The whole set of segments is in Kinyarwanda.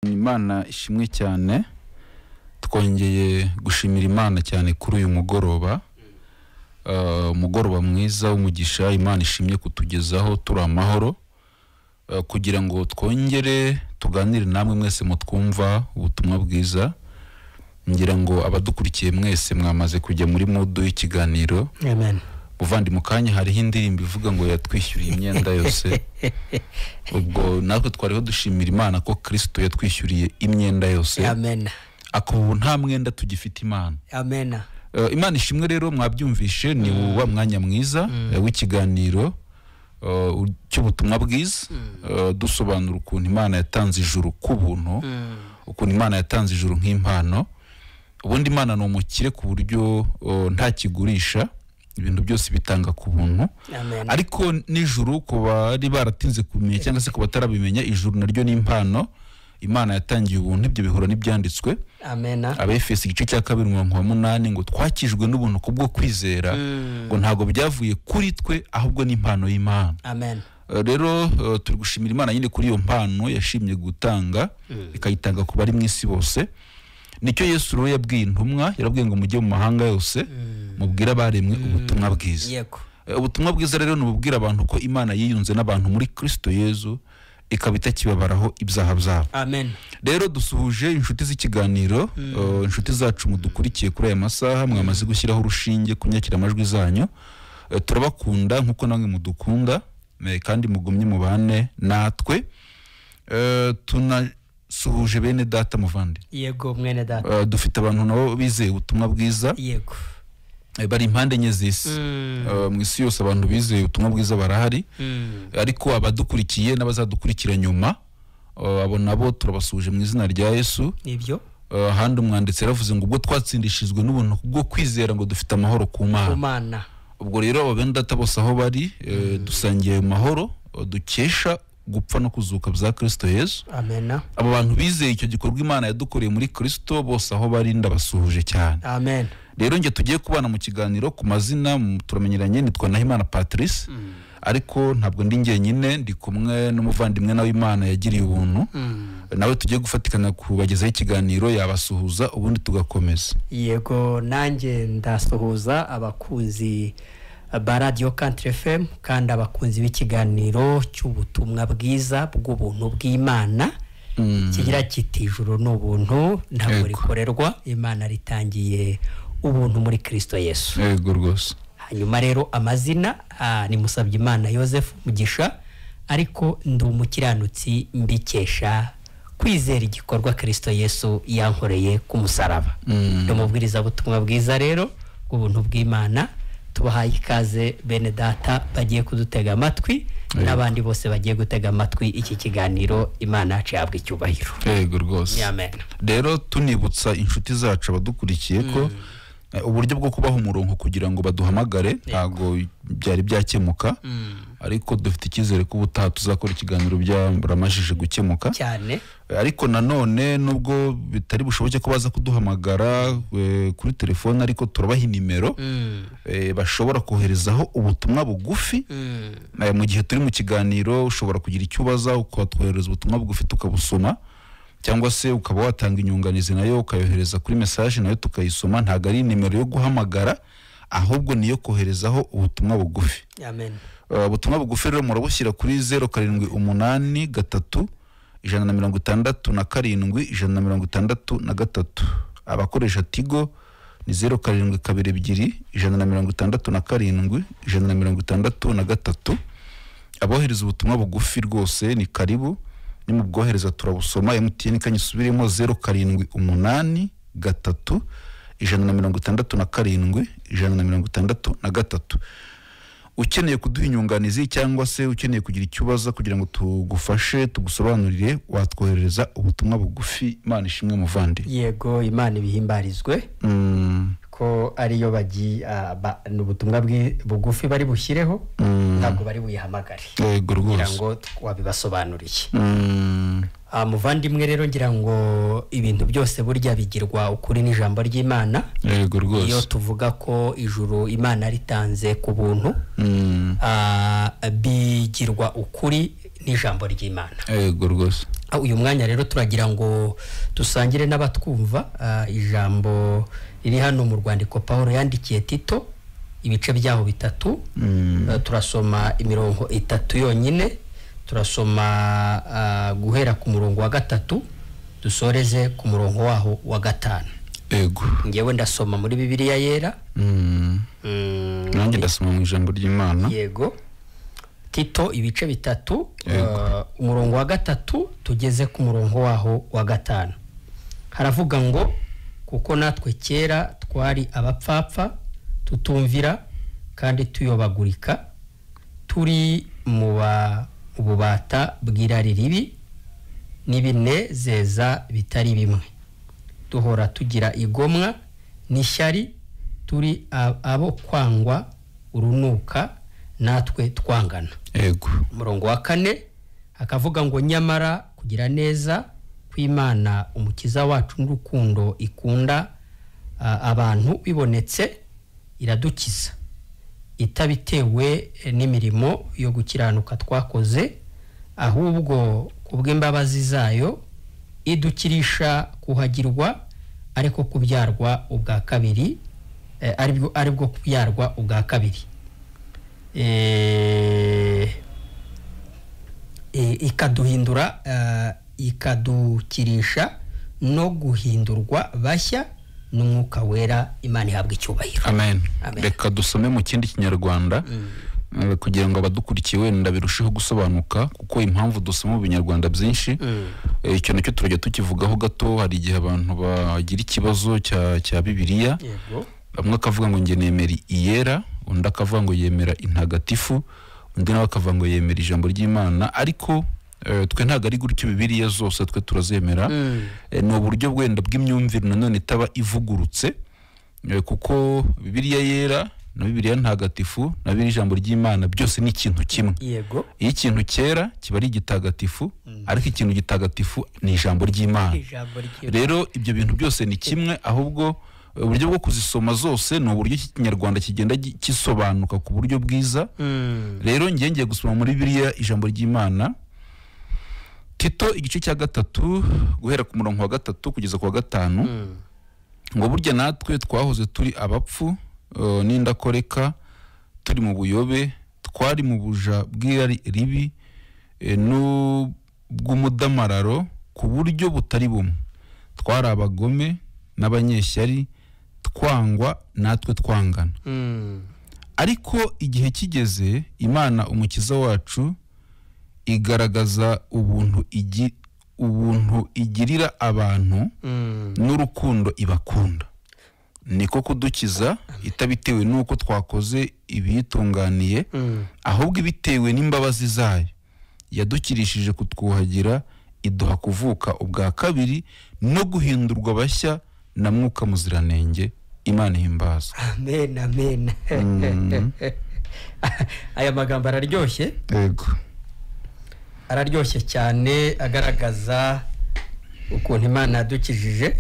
Imana ishimwe cyane, twongeye gushimira Imana cyane kuri uyu mugoroba, umugoroba mwiza w'umugisha Imana ishimye kutugezaho turi amahoro, kugira ngo twongere tuganire namwe mwese mutwumva ubutumwa bwiza. Ngira ngo abadukurikiye mwese mwamaze kujya muri modo y'ikiganiro. Amen. Buvandi mu kanya hariho indirimbo ivuga ngo yatwishyuriye imyenda yose. Ubwo natwe twariho dushimira Imana ko Kristo yatwishyuriye imyenda yose. Amen. Akubu nta mwenda tugifite Imana. Amen. Imana ishimwe rero mwabyumvishe ni wa mwanya mwiza w'ikiganiro cy'ubutumwa bwiza, dusobanura ukuntu Imana yatanze ijuru ku buntu, ukuntu Imana yatanze ijuru nk'impano. Ubundi Imana ni umukire ku buryo nta kigurisha, ibintu byose bitanga ku buntu. Ariko n'ijuru ku bari baratinze kumenya cyangwa se ku batarabimenya, ijuru naryo ni impano Imana yatangiye ubuntu. Ibyo bihura n'ibyanditswe. Amen. Abefesi igice cya 2:8 ngo twakijwe n'ubuntu kubwo kwizera, ngo ntago byavuye kuri twe ahubwo ni impano y'Imana. Amen. Rero turi gushimira Imana nyine kuri iyo mpano yashimye gutanga, ikayitanga ku bari mu isi bose. Nicyo Yesu rero yabwiye intumwa, yarabwiye ngo mujye mu mahanga yose mubwira abaremwe ubutumwa bwiza. Yego. Ubutumwa bwiza rero nububwira abantu ko Imana yiyunze n'abantu muri Kristo Yesu, ikabita kibabaraho ibyaha byabo. Amen. Rero dusuhuje inshuti z'ikiganiro, inshuti zacu mudukurikiye kuri aya masaha, mwamaze gushyiraho urushinge kunyakira amajwi zanyu. Turabakunda nkuko namwe mudukunda, kandi mugumye mubane natwe. Tunasuhuje bene data muvandi. Yego mwene data. Dufite abantu nabo bizeye ubutumwa bwiza. Yego. Bari impande enye z'isi. Mu isi yose abantu bizeye ubutumwa bwiza barahari. Ariko abadukurikiye n'abazadukurikira nyuma, abo nabo turabasuje mu izina rya Yesu. Nibyo. Handi umwanditsi yaravuze ngo ubwo twatsindishijwe n'ubuntu kubwo kwizera ngo dufite amahoro ku Mana. Ubwo rero abo bene data bose aho bari, dusangiye amahoro dukesha gupfa no kuzuka bya Kristo Yesu. Amen. Abo bantu bizeye icyo gikorwa Imana yadukoreye muri Kristo bose aho bari ndabasuhuje cyane. Amen. Rero nge tugiye kubana mu kiganiro ku mazina turamenyeranye, nitwa Nahimana Patrice. Ariko ntabwo ndi ngenyine, ndi kumwe n'umuvandimwe nawe Imana yagiriye ubuntu. Nawe tugiye gufatikana kubagezaho ikiganiro, yabasuhuza ubundi tugakomeza. Yego, nanjye ndasuhuza abakunzi ba Radio Country FM kandi abakunzi b'ikiganiro cy'ubutumwa bwiza bw'ubuntu bw'Imana. Kigira kiti ijuru n'ubuntu ntabwo rikorerwa, Imana ritangiye ubuntu muri Kristo Yesu. Yego rwose. Hanyuma rero amazina ni Musabyimana Joseph Mugisha, ariko ndi umukiranutsi mbikesha kwizera igikorwa Kristo Yesu yankoreye ku musaraba. Ndumubwiriza ubutumwa bwiza rero ubuntu bw'Imana. Tubahaye ikaze bene data bagiye kudutega amatwi, n'abandi bose bagiye gutega amatwi iki kiganiro. Imana yahabwa icyubahiro. Yego rwose. Amen. Rero tunibutsa inshuti zacu abadukurikiye ko uburyo bwo kubaha umurongo kugira ngo baduhamagare ntago byari byakemuka, ariko dufite icyizere ko ubutaha tuzakora ikiganiro byaramajije gukemuka cyane. Ariko nanone nubwo bitari bushoboke ko baza kuduhamagara kuri telefone, ariko turabaha nimero bashobora koherezaho ubutumwa bugufi. Mu gihe turi mu kiganiro ushobora kugira icyo ubaza, ukatwohereza ubutumwa bugufi tukabusoma, cyangwa se ukaba watanga inyunganizi nayo ukayohereza kuri message nayo tukayisoma. Ntago ari nimero yo guhamagara, ahubwo niyo koherezaho ubutumwa bugufi. Amen. Ubutumwa bugufi rero murabushyira kuri 0783 abakoresha Tigo ni 0722 abohereza ubutumwa bugufi rwose ni karibu, nimubwohereza turabusoma. MTN kanyisubiremo 0783 Ukeneye kuduha inyunganizi cyangwa se ukeneye kugira icyubaza kugira ngo tugufashe tugusobanurire, watwohereza ubutumwa bugufi. Imana ishimwe muvandi. Yego, Imana ibihimbarizwe ko ariyo bagi n'ubutumwa bugufi bari bushyireho, ntabwo bari buyihamagare. Yego rwose. Ngira ngo wabibasobanuriye. Muvandimwe rero ngira ngo ibintu byose burya bigirwa ukuri n'ijambo ry'Imana. Yego rwose. Iyo tuvuga ko ijuru Imana ritanze ku buntu, bigirwa ukuri n'ijambo ry'Imana. Yego rwose. uyu mwanya rero turagira ngo dusangire n'abatwumva ijambo riri hano mu rwandiko Pawulo yandikiye Tito ibice byaho bitatu. Turasoma imirongo 3 yonyine, turasoma guhera ku murongo wa 3 dusoreze ku murongo waho wa 5. Ego ngewe ndasoma muri Bibiliya yera. Nanjye ndasoma mu ijambo ry'Imana. Yego. Tito ibice bitatu, umurongo wa 3 tugeze ku murongo waho wa 5. Haravuga ngo kuko natwe kera twari abapfapfa tutumvira kandi tuyobagurika, turi mu bubata bw'irari ribi n'ibinezeza bitari bimwe, duhora tugira igomwa n'ishyari, turi abo kwangwa urunuka natwe twangana. Ego. Umurongo wa 4 akavuga ngo nyamara kugira neza kw'Imana umukiza wacu n'urukundo ikunda abantu bibonetse iradukiza, itabitewe n'imirimo yo gukiranuka twakoze, ahubwo kubw'imbabazi zayo idukirisha kuhagirwa, ariko kubyarwa ubwa kabiri, aribwo kubyarwa ubwa kabiri, ikaduhindura, ikadukirisha no guhindurwa bashya n'umwuka wera. Imana ihabwa icyubahiro. Amen. Reka dusome mu kindi kinyarwanda kugira ngo abadukurikiye wenda birusheho gusobanuka, kuko impamvu dusoma mu binyarwanda byinshi icyo nacyo turajya tukivugaho gato. Hari igihe abantu bagira ikibazo cya Bibiliya, bamwe akavuga ngo nge nemera iyera, undi akavuga ngo yemera intagatifu, undi nawe akavuga ngo yemera ijambo ry'Imana. Ariko twe ntago ari gutyo Bibiliya zose twe turazemera. Ni uburyo bwenda bw'imyumvire nanone itaba ivugurutse, kuko Bibiliya yera na Bibiliya ntagatifu na Bibiliya ijambo ry'Imana byose ni ikintu kimwe. Yego. Iyo ikintu cyera kiba ari igitagatifu, ariko ikintu gitagatifu ni ijambo ry'Imana. Rero ibyo bintu byose ni kimwe, ahubwo uburyo bwo kuzisoma zose ni uburyo kinyarwanda kigenda kisobanuka ku buryo bwiza. Rero ngiye gusoma muri Bibiliya ijambo ry'Imana, Tito igice cya 3 guhera ku murongo wa 3 kugeza ku wa 5. Ngo burya natwe twahoze turi abapfu n'indakoreka, turi mu buyobe, twari mu buja bw'irari ribi n'ubw'umudamararo ku buryo butari bumwe, twari abagome n'abanyeshyari, twangwa natwe twangana. Ariko igihe kigeze Imana umukiza wacu igaragaza ubuntu igirira abantu n'urukundo ibakunda, niko kudukiza itabitewe nuko twakoze ibiyitunganiye, ahubwo ibitewe n'imbabazi zayo yadukirishije kutwuhagira, iduha kuvuka ubwa kabiri no guhindurwa bashya na Mwuka Muziranenge. Imana ihimbaza. Amen, amen. Aya magambo araryoshye. Yego. Araryoshye cyane, agaragaza ukuntu Imana yadukijije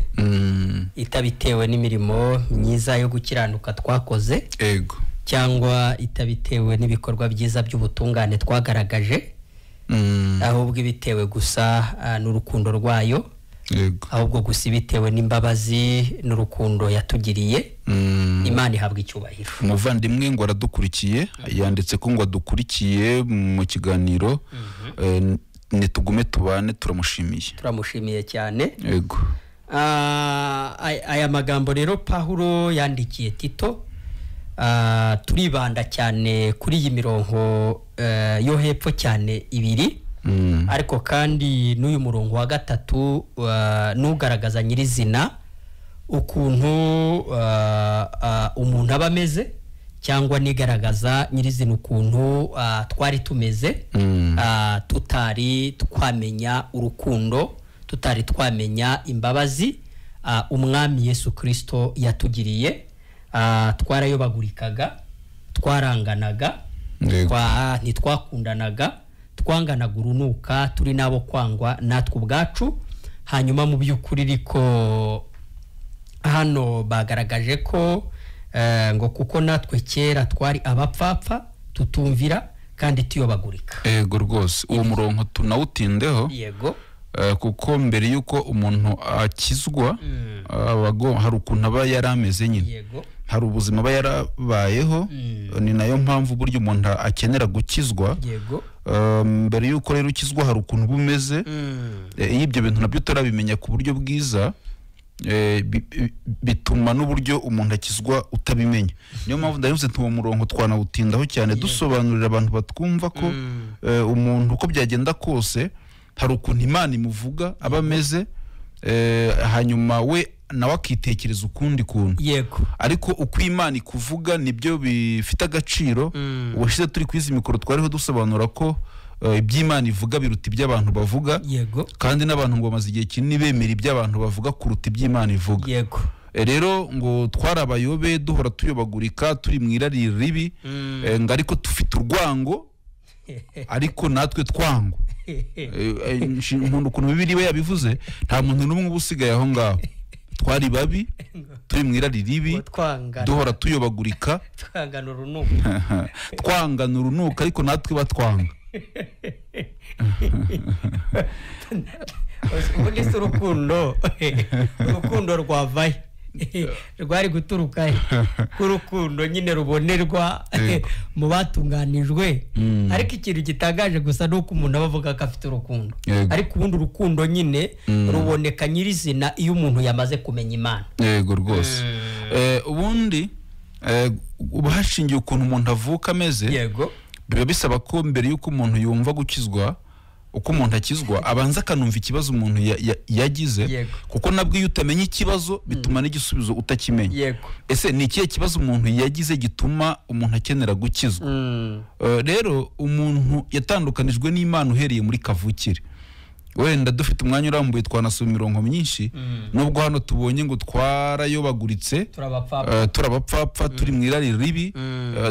itabitewe n'imirimo myiza yo gukiranuka twakoze. Yego. Cyangwa itabitewe n'ibikorwa byiza by'ubutungane twagaragaje, ahubwo ibitewe gusa n'urukundo rwayo. Yego. Ahubwo gusa bitewe n'imbabazi n'urukundo yatugiriye. Imana ihabwa icyubahiro. Umuvandimwe ngo aradukurikiye, yanditse ko ngo adukurikiye mu kiganiro, nitugume tubane, turamushimiye cyane. Yego. Aya magambo rero Pawulo yandikiye Tito, turibanda cyane kuri iyi mirongo yo hepfo cyane 2, ariko kandi n'uyu murongo wa 3 nugaragaza nyirizina ukuntu umuntu aba ameze, cyangwa nigaragaza nyirizina ukuntu twari tumeze, tutari twamenya urukundo, tutari twamenya imbabazi umwami Yesu Kristo yatugiriye. Twarayobagurikaga, twaranganaga, ntitwakundanaga, twanganaga urunuka, turi nabo kwangwa natwe ubwacu. Hanyuma mu by'ukuri riko hano bagaragaje ko ngo kuko natwe kera twari abapfapfa tutumvira kandi tuyobagurika. Yego rwose, uwo murongo tunawutindeho. Yego. kuko mbere yuko umuntu akizwa hari ukuntu aba yarameze nyine, hari ubuzima aba yarabayeho, ni nayo mpamvu buryo umuntu akenera gukizwa. Mbere yuko rero ukizwa hari ukuntu bumeze, iyo ibyo bintu nabyo utarabimenya ku buryo bwiza, bituma n'uburyo umuntu akizwa utabimenya. Niyo mpamvu ndavuze nti uwo murongo twanawutindaho cyane dusobanurira abantu batwumva ko umuntu uko byagenda kose hari ukuntu Imana imuvuga aba ameze, hanyuma we nawe akitekereza ukundi kuntu. Ariko uko Imana ikuvuga nibyo bifite agaciro. Ubushize turi kwiza mikoro twariho dusobanura ko iby'Imana ivuga biruta iby'abantu bavuga, kandi n'abantu ngo bamaze igihe kinini bemera iby'abantu bavuga kuruta iby'Imana ivuga. Rero ngo twarabayobe duhora tuyobagurika turi mu irari ribi, ngo ariko dufite urwango ariko natwe twango. Umuntu ukuntu Bibiliya yabivuze, nta muntu n'umwe ubusigaye aho ngaho. Twari babi turi mu irari ribi duhora tuyobagurika twangana urunuka ariko natwe batwanga. ubundi si urukundo rwavaye rwari guturuka ku rukundo nyine rubonerwa mu batunganijwe. Ariko ikintu gitangaje gusa nuko umuntu aba avuga ko afite urukundo, ariko ubundi urukundo nyine ruboneka nyirizina iyo umuntu yamaze kumenya Imana. Yego rwose. Ubundi uba hashingiye ukuntu umuntu avuka ameze, biba bisaba ko mbere yuko umuntu yumva gukizwa, uko umuntu akizwa abanza akanumva ikibazo umuntu yagize, kuko nabwo iyo utamenya ikibazo bituma n'igisubizo utakimenya. Ese ni ikihe kibazo umuntu yagize gituma umuntu akenera gukizwa? Rero umuntu yatandukanijwe n'Imana uhereye muri kavukire. Wenda dufite umwanya urambuye twanasoma imirongo myinshi, nubwo hano tubonye ngo twarayobaguritse turabapfapfa turi mu irari ribi,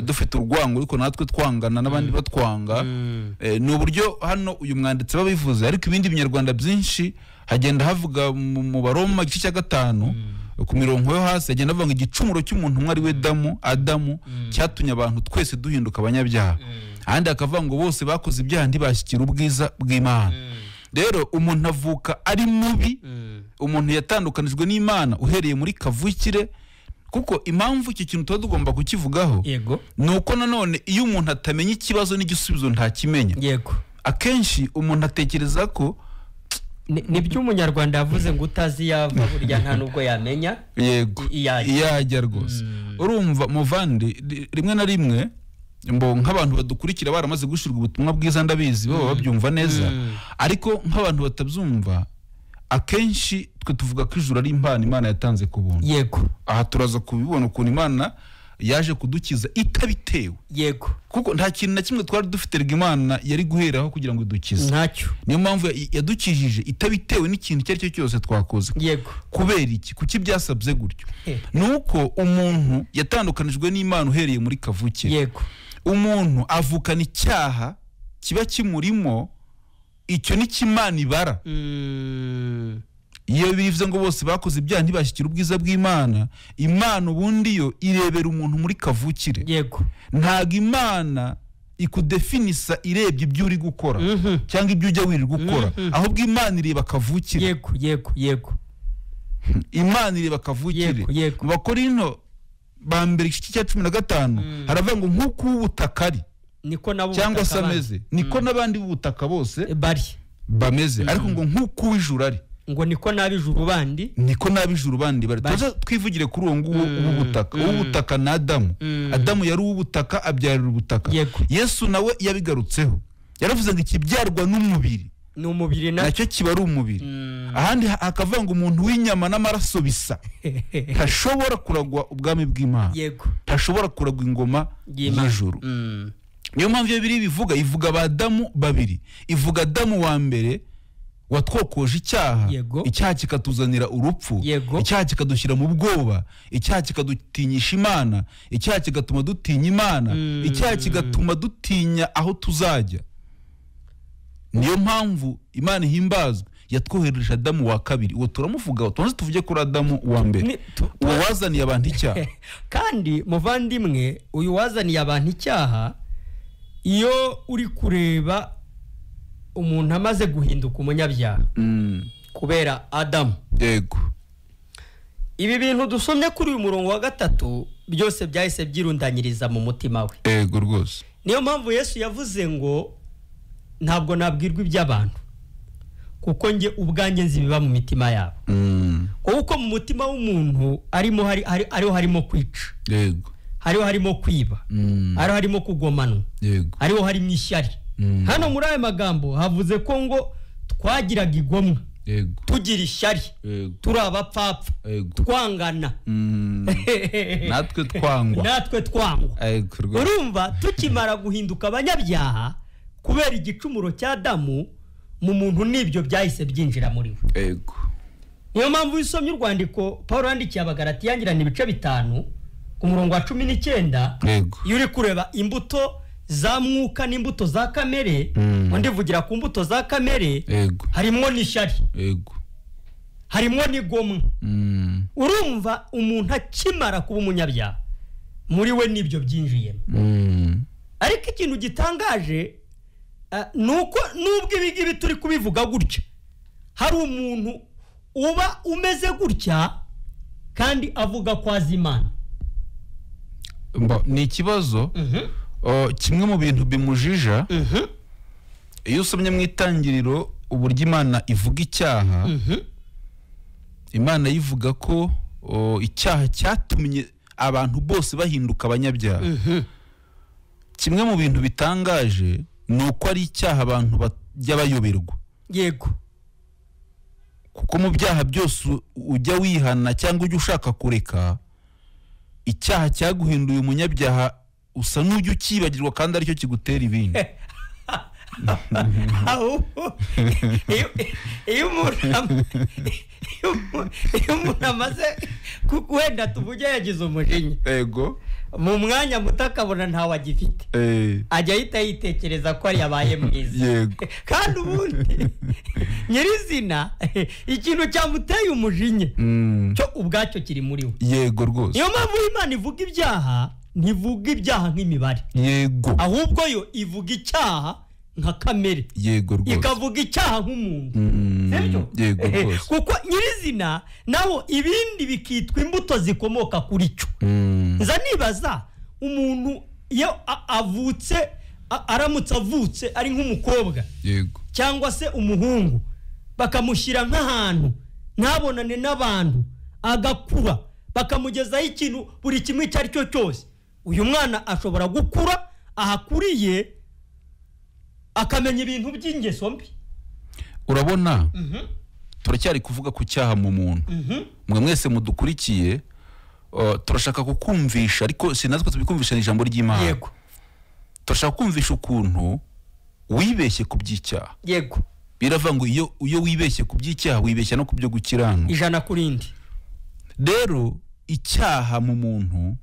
dufite urwango ariko natwe twangana n'abandi batwanga. Ni uburyo hano uyu mwanditsi babivuze, ariko ibindi binyarwanda byinshi hagenda havuga mu Baroma igice cya 5 ku mirongo yo hasi hagenda havuga igicumuro cy'umuntu umwe ari we Adamu cyatumye abantu twese duhinduka abanyabyaha. Ahandi akavuga ngo bose bakoze ibyaha ntibashyikira ubwiza bw'Imana. Rero umuntu avuka ari mubi, umuntu yatandukanijwe n'Imana uhereye muri kavukire, kuko impamvu iki kintu tuba tugomba kukivugaho nuko nanone iyo umuntu atamenya ikibazo n'igisubizo ntakimenya. Akenshi umuntu atekereza ko nibyo umunyarwanda yavuze ngo utazi yava burya nta nubwo yamenya iyajya rwose. Urumva muvandi, rimwe na rimwe nk'abantu badukurikira baramaze gushirwa ubutumwa bwiza ndabizi baba babyumva neza, ariko nk'abantu batabyumva akenshi twe tuvuga ko ijuru ari impano Imana yatanze ku buntu. Aha turaza kubibona ukuntu Imana yaje kudukiza itabitewe, kuko nta kintu na kimwe twari dufite Imana yari guheraho kugira ngo idukize. Niyo mpamvu yadukijije itabitewe n'ikintu icyo ari cyo cyose twakoze. Kubera iki? Kuki byasabye gutyo? Nuko umuntu yatandukanijwe n'Imana uhereye muri kavukire. Umuntu avukana icyaha kiba kimurimo, icyo ni cy'Imana ibara. Iyo bivuze ngo bose bakoze ibyaha ntibashyikira ubwiza bw'Imana, Imana ubundi yo irebera umuntu muri kavukire. Ntago Imana ikudefinisa irebye ibyo uri gukora cyangwa ibyo ujya wirirwa gukora, ahubwo Imana ireba kavukire. Imana ireba kavukire. Mu Bakorinto ba mbere igice cya 15 haravuga ngo nk'uko ubutaka ari cyangwa se ameze niko n'abandi b'ubutaka bose bameze, ariko ngo nk'uko uw'ijuru ari ngo niko n'ab'ijuru bandi bari. Tuza twivugire kuri uwo nguwo ubutaka na Adamu yari uw'ubutaka abyarira ubutaka. Yesu nawe yabigarutseho, yaravuze ngo ikibyarwa n'umubiri nacyo kiba ari umubiri. Ahandi hakavuga ngo umuntu w'inyama n'amaraso bisa ntashobora kuragwa ubwami bw'Imana, ntashobora kuragwa ingoma y'ijuru. Niyo mpamvu iyo biri bivuga ivuga Abadamu babiri, ivuga Adamu wa mbere watwokoje icyaha kikatuzanira urupfu, icyaha kikadushyira mu bwoba, icyaha kikadutinyisha Imana, icyaha kigatuma dutinya Imana, icyaha kigatuma dutinya aho tuzajya. Niyo mpamvu Imana ihimbazwe yatwohereje Adamu wa kabiri. Uwo turamuvugaho, tubanze tuvuge kuri Adamu wa mbere, uwo wazaniye abantu icyaha. Kandi muvandimwe, uyu wazaniye abantu icyaha, iyo uri kureba umuntu amaze guhinduka umunyabyaha kubera Adamu. Yego. Ibi bintu dusomye kuri uyu murongo wa 3 byose byahise byirundanyiriza mu mutima we. Yego rwose. Niyo mpamvu Yesu yavuze ngo ntabwo nabwirwa iby'abantu kuko nge ubwanjye nzi biba mu mitima yabo. Kuko mu mutima w'umuntu ariho harimo kwica. Yego. Hariho harimo kwiba. Hariho harimo kugomana. Yego. Hariho harimo ishyari. Hano muri aya magambo havuze ko ngo twagiraga igomwa. Yego. Tugira ishyari. Yego. Turi abapfapfa. Yego. Twangana. Natwe twangwa. Yego. Urumva tukimara guhinduka abanyabyaha kubera igicumuro cya Adamu mu muntu nibyo byahise byinjira muri we. Yego. Niyo mpamvu usomye urwandiko Paulo yandikiye Abagalatiya yangirana ibice 5 ku murongo wa 19. Yego. Iyo uri kureba imbuto za mwuka n'imbuto za kamere, ndivugira ku mbuto za kamere, Yego. harimo n'ishyari. Yego. Harimo n'igomwa. Urumva umuntu akimara kuba umunyabyaha muri we nibyo byinjiyemo. Ariko ikintu gitangaje nuko nubwo ibigibi turi kubivuga gutya, hari umuntu uba umeze gutya kandi avuga kwa Imana. Ni ikibazo kimwe mu bintu bimujija. Iyo usomye mu itangiriro uburyo Imana ivuga icyaha, Imana yivuga ko icyaha cyatumye abantu bose bahinduka abanyabyaha. Kimwe mu bintu bitangaje nuko ari icyaha abantu bajya bayoberwa. Yego. Kuko mu byaha byose ujya wihana cyangwa ujya ushaka kureka, icyaha cyaguhinduye umunyabyaha usa n'ujya ukibagirwa kandi aricyo kigutera ibindi. Iyo umuntu amaze wenda tuvuge yagize umujinya, Yego, mu mwanya muto akabona ntawe agifite, ajya ahita yitekereza ko ari yabaye mwiza. Yego. Kandi ubundi nyirizina ikintu cyamuteye umujinya cyo ubwacyo kiri muri we. Yego rwose. Niyo mpamvu Imana ivuga ibyaha, ntivuga ibyaha nk'imibare. Yego. Ahubwo yo ivuga icyaha nka kamere. Yego rwose. Ikavuga icyaha nk'umuntu. Sibyo? Yego rwose. Kuko nyirizina naho ibindi bikitwa imbuto zikomoka kuri cyo. Nza nibaza umuntu iyo avutse, aramutse avutse ari nk'umukobwa. Yego. Cyangwa se umuhungu bakamushyira nk'ahantu ntabonane n'abantu, agakura bakamugezaho ikintu buri kimwe icyo ari cyo cyose, uyu mwana ashobora gukura ahakuriye akamenya ibintu by'ingeso mbi. Urabona, turacyari kuvuga ku cyaha mu muntu. Mwe mwese mudukurikiye, turashaka kukumvisha, ariko sinazwe tubikumvisha ijambo ry'Imana. Yego. Turashaka kumvisha ukuntu wibeshye ku by'icyaha. Yego. Biravuga ngo iyo wibeshye ku by'icyaha wibeshya no ku byo gukiranuka. Ijana kurindi. Rero icyaha mu muntu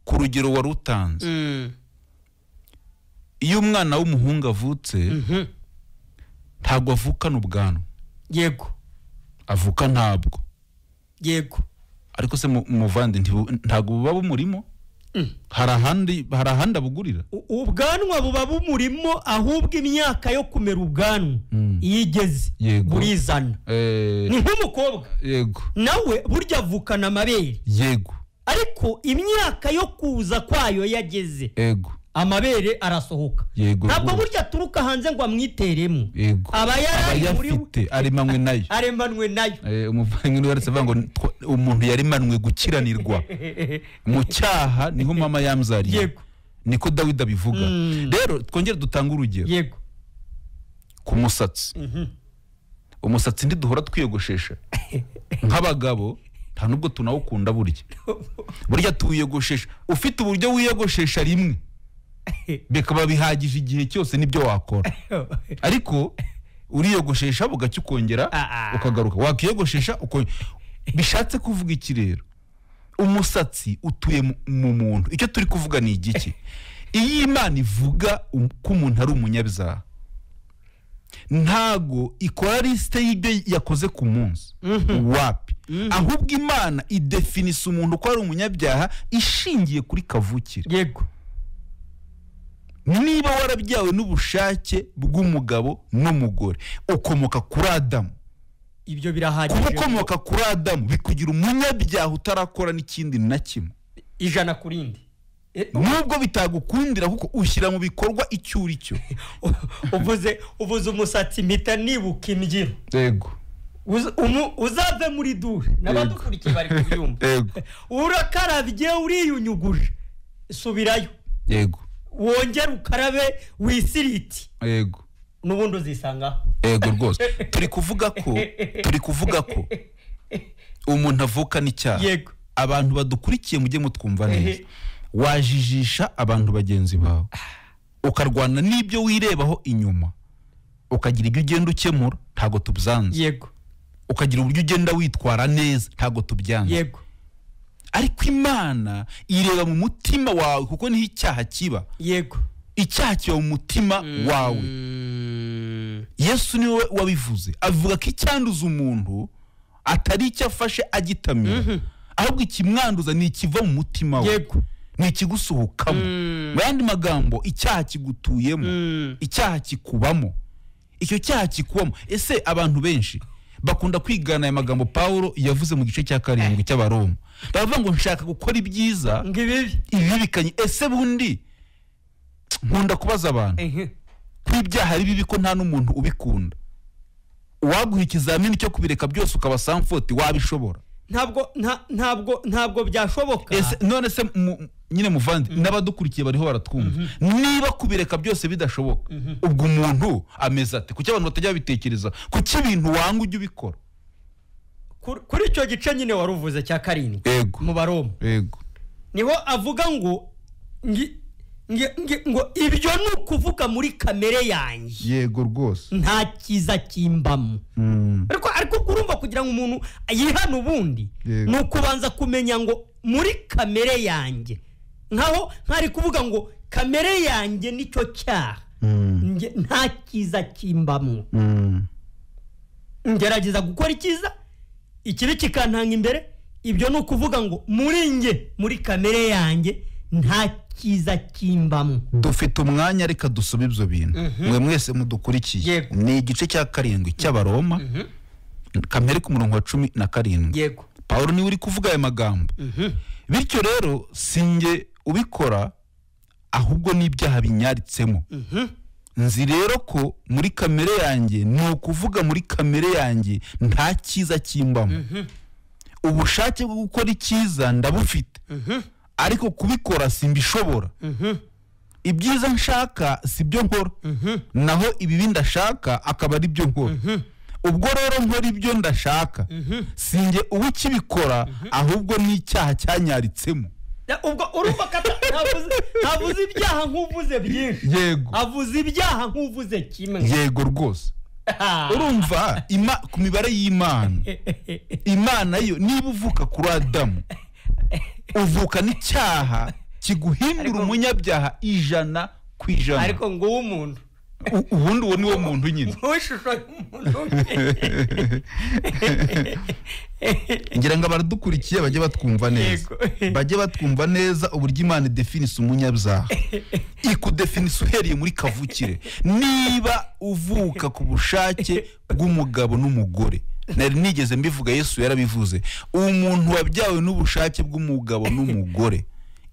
ku rugero wari utanze, iyo umwana w'umuhungu avutse, ntabwo avukana ubwanwa. Yego. Avuka ntabwo. Yego. Ariko se muvandi ntabwo buba bumurimo? Hari ahandi abugurira? Ubwanwa buba bumurimo, ahubwo imyaka yo kumera ubwanwa yigeze burizana. Ni nk'umukobwa. Yego. Nawe burya avukana amabere. Yego. Ariko imyaka yo kuza kwayo yageze. Yego. Amabere arasohoka. Yego. Ntabwo burya turuka hanze ngo amwiteremo. Yego. Aba yarafite aremanwe nayo. Aremanwe nayo. Umuvandimwe waretse avuga ngo umuntu yarimanwe gukiranirwa mu cyaha, niho mama yamzariye. Yego. Niko Dawidi abivuga. Rero twongere dutanga urugero. Yego. Ku musatsi. Umusatsi duhora twiyogoshesha nk'abagabo, nta nubwo tunawukunda burya tuwiyogoshesha. Ufite uburyo wiyogoshesha rimwe bikaba bihagije igihe cyose nibyo wakora. Ariko uriyogoshesha bugacya ukongera ukagaruka, wakiyogoshesha bishatse kuvuga iki rero? Umusatsi utuye mu muntu. Icyo turi kuvuga ni igiki? Iyi Imana ivuga ko umuntu ari umunyabyaha, ntago ikora liste y'ibyo yakoze ku munsi. Wapi? Ahubwo Imana idefinisa umuntu ko ari umunyabyaha ishingiye kuri kavukire. Yego. niba warabyawe n'ubushake bw'umugabo n'umugore ukomoka kuri Adamu, ibyo birahagije. kuba ukomoka kuri Adamu bikugira umunyabyaha utarakora n'ikindi na kimwe ijana kurindi. nubwo bitagukundira kuko ushyira mu bikorwa icyo uri cyo. uvuze umusatsi mpita nibuka imbyiro. Yego. Uzave muri dushe n'abadukurikiye bari kubyumva. Yego. Urakarabye uriyunyuguje, subirayo. Yego. Wongera ukarabe wisiriti. Yego. N'ubundi uzisanga. Yego rwose. Turi kuvuga ko umuntu avuka n'icyaha. Yego. Abantu badukurikiye mujye mutwumva neza. Wajijisha abantu bagenzi bawe, ukarwana n'ibyo wirebaho inyuma, ukagira ibyo ugenda ukemura, ntago tubyanze. Yego. Ukagira uburyo ugenda witwara neza, ntago tubyanze. Yego. Ariko Imana ireba mu mutima wawe kuko niho icyaha kiba. Yego. Icyaha kiba mu mutima wawe. Yesu niwe wabivuze, avuga ko icyanduza umuntu atari icyo afashe agitamira, ahubwo ikimwanduza ni ikiva mu mutima we. Yego. Ni ikigusohokamo. Mu yandi magambo, icyaha kigutuyemo, icyaha kikubamo, icyo cyaha kikubamo. Ese abantu benshi bakunda kwigana aya magambo Paulo yavuze mu gice cya 7 cy'Abaroma, bavuga ngo nshaka gukora ibyiza ibi bikanye. Ese bundi nkunda kubaza abantu kw'ibyaha ari bibi ko nta n'umuntu ubikunda. Waguha ikizamini cyo kubireka byose ukaba samfoti, wabishobora? Ntabwo byashoboka. None se nyine muvandi n'abadukurikiye bariho baratwumva, niba kubireka byose bidashoboka, ubwo umuntu ameze ate? Kuki abantu batajya bitekereza kuki ibintu wanga ujye ubikora? Kuri icyo gice nyine waruvuze cya 7 mu Baroma, yego, niho avuga ngo ibyo ni ukuvuga muri kamere yanjye. Yego rwose. Nta kiza kimbamo. Ariko urumva kugira ngo umuntu yihane ubundi ni ukubanza kumenya ngo muri kamere yanjye, nkaho nkari kuvuga ngo kamere yanjye nicyo cyaha, nta kiza kimbamo. Ngerageza gukora ikiza, ikibi kikantanga imbere. Ibyo ni ukuvuga ngo muri kamere yanjye nta kiza kimbamo. Dufite umwanya, reka dusome ibyo bintu. Mwe mwese mudukurikiye, ni igice cya 7 cy'Abaroma, kamere ku murongo wa 17. Yego. Paulo niwe uri kuvuga aya magambo. Bityo rero singe ubikora, ahubwo n'ibyaha binyaritsemo. Nzi rero ko muri kamere yanjye, ni ukuvuga muri kamere yanjye nta kiza kimbamo. Ubushake bwo gukora icyiza ndabufite, ariko kubikora simbishobora. Ibyiza nshaka sibyo nkora, naho ibibi ndashaka akaba ari byo nkora. Ubwo rero nkora ibyo ndashaka, singe uw'ikibikora, ahubwo n'icyaha cyanyaritsemo. Ubwo urumva ntavuze ibyaha nk'uvuze byinshi. Yego. Avuze ibyaha nk'uvuze kimwe. Yego rwose. Urumva ku mibare y'Imana, Imana yo niba uvuka kuri Adamu, uvuka n'icyaha kiguhindura umunyabyaha 100%. Ariko ngo umuntu ubundi uwo niwo muntu nyine. Ngira ngo abaradukurikiye bajye batwumva neza, bajye batwumva neza uburyo Imana definise umunyabyaha. Ikudefinise uhereye muri kavukire. Niba uvuka ku bushake bw'umugabo n'umugore, nari nigeze mbivuga, Yesu yarabivuze, umuntu wabyawe n'ubushake bw'umugabo n'umugore,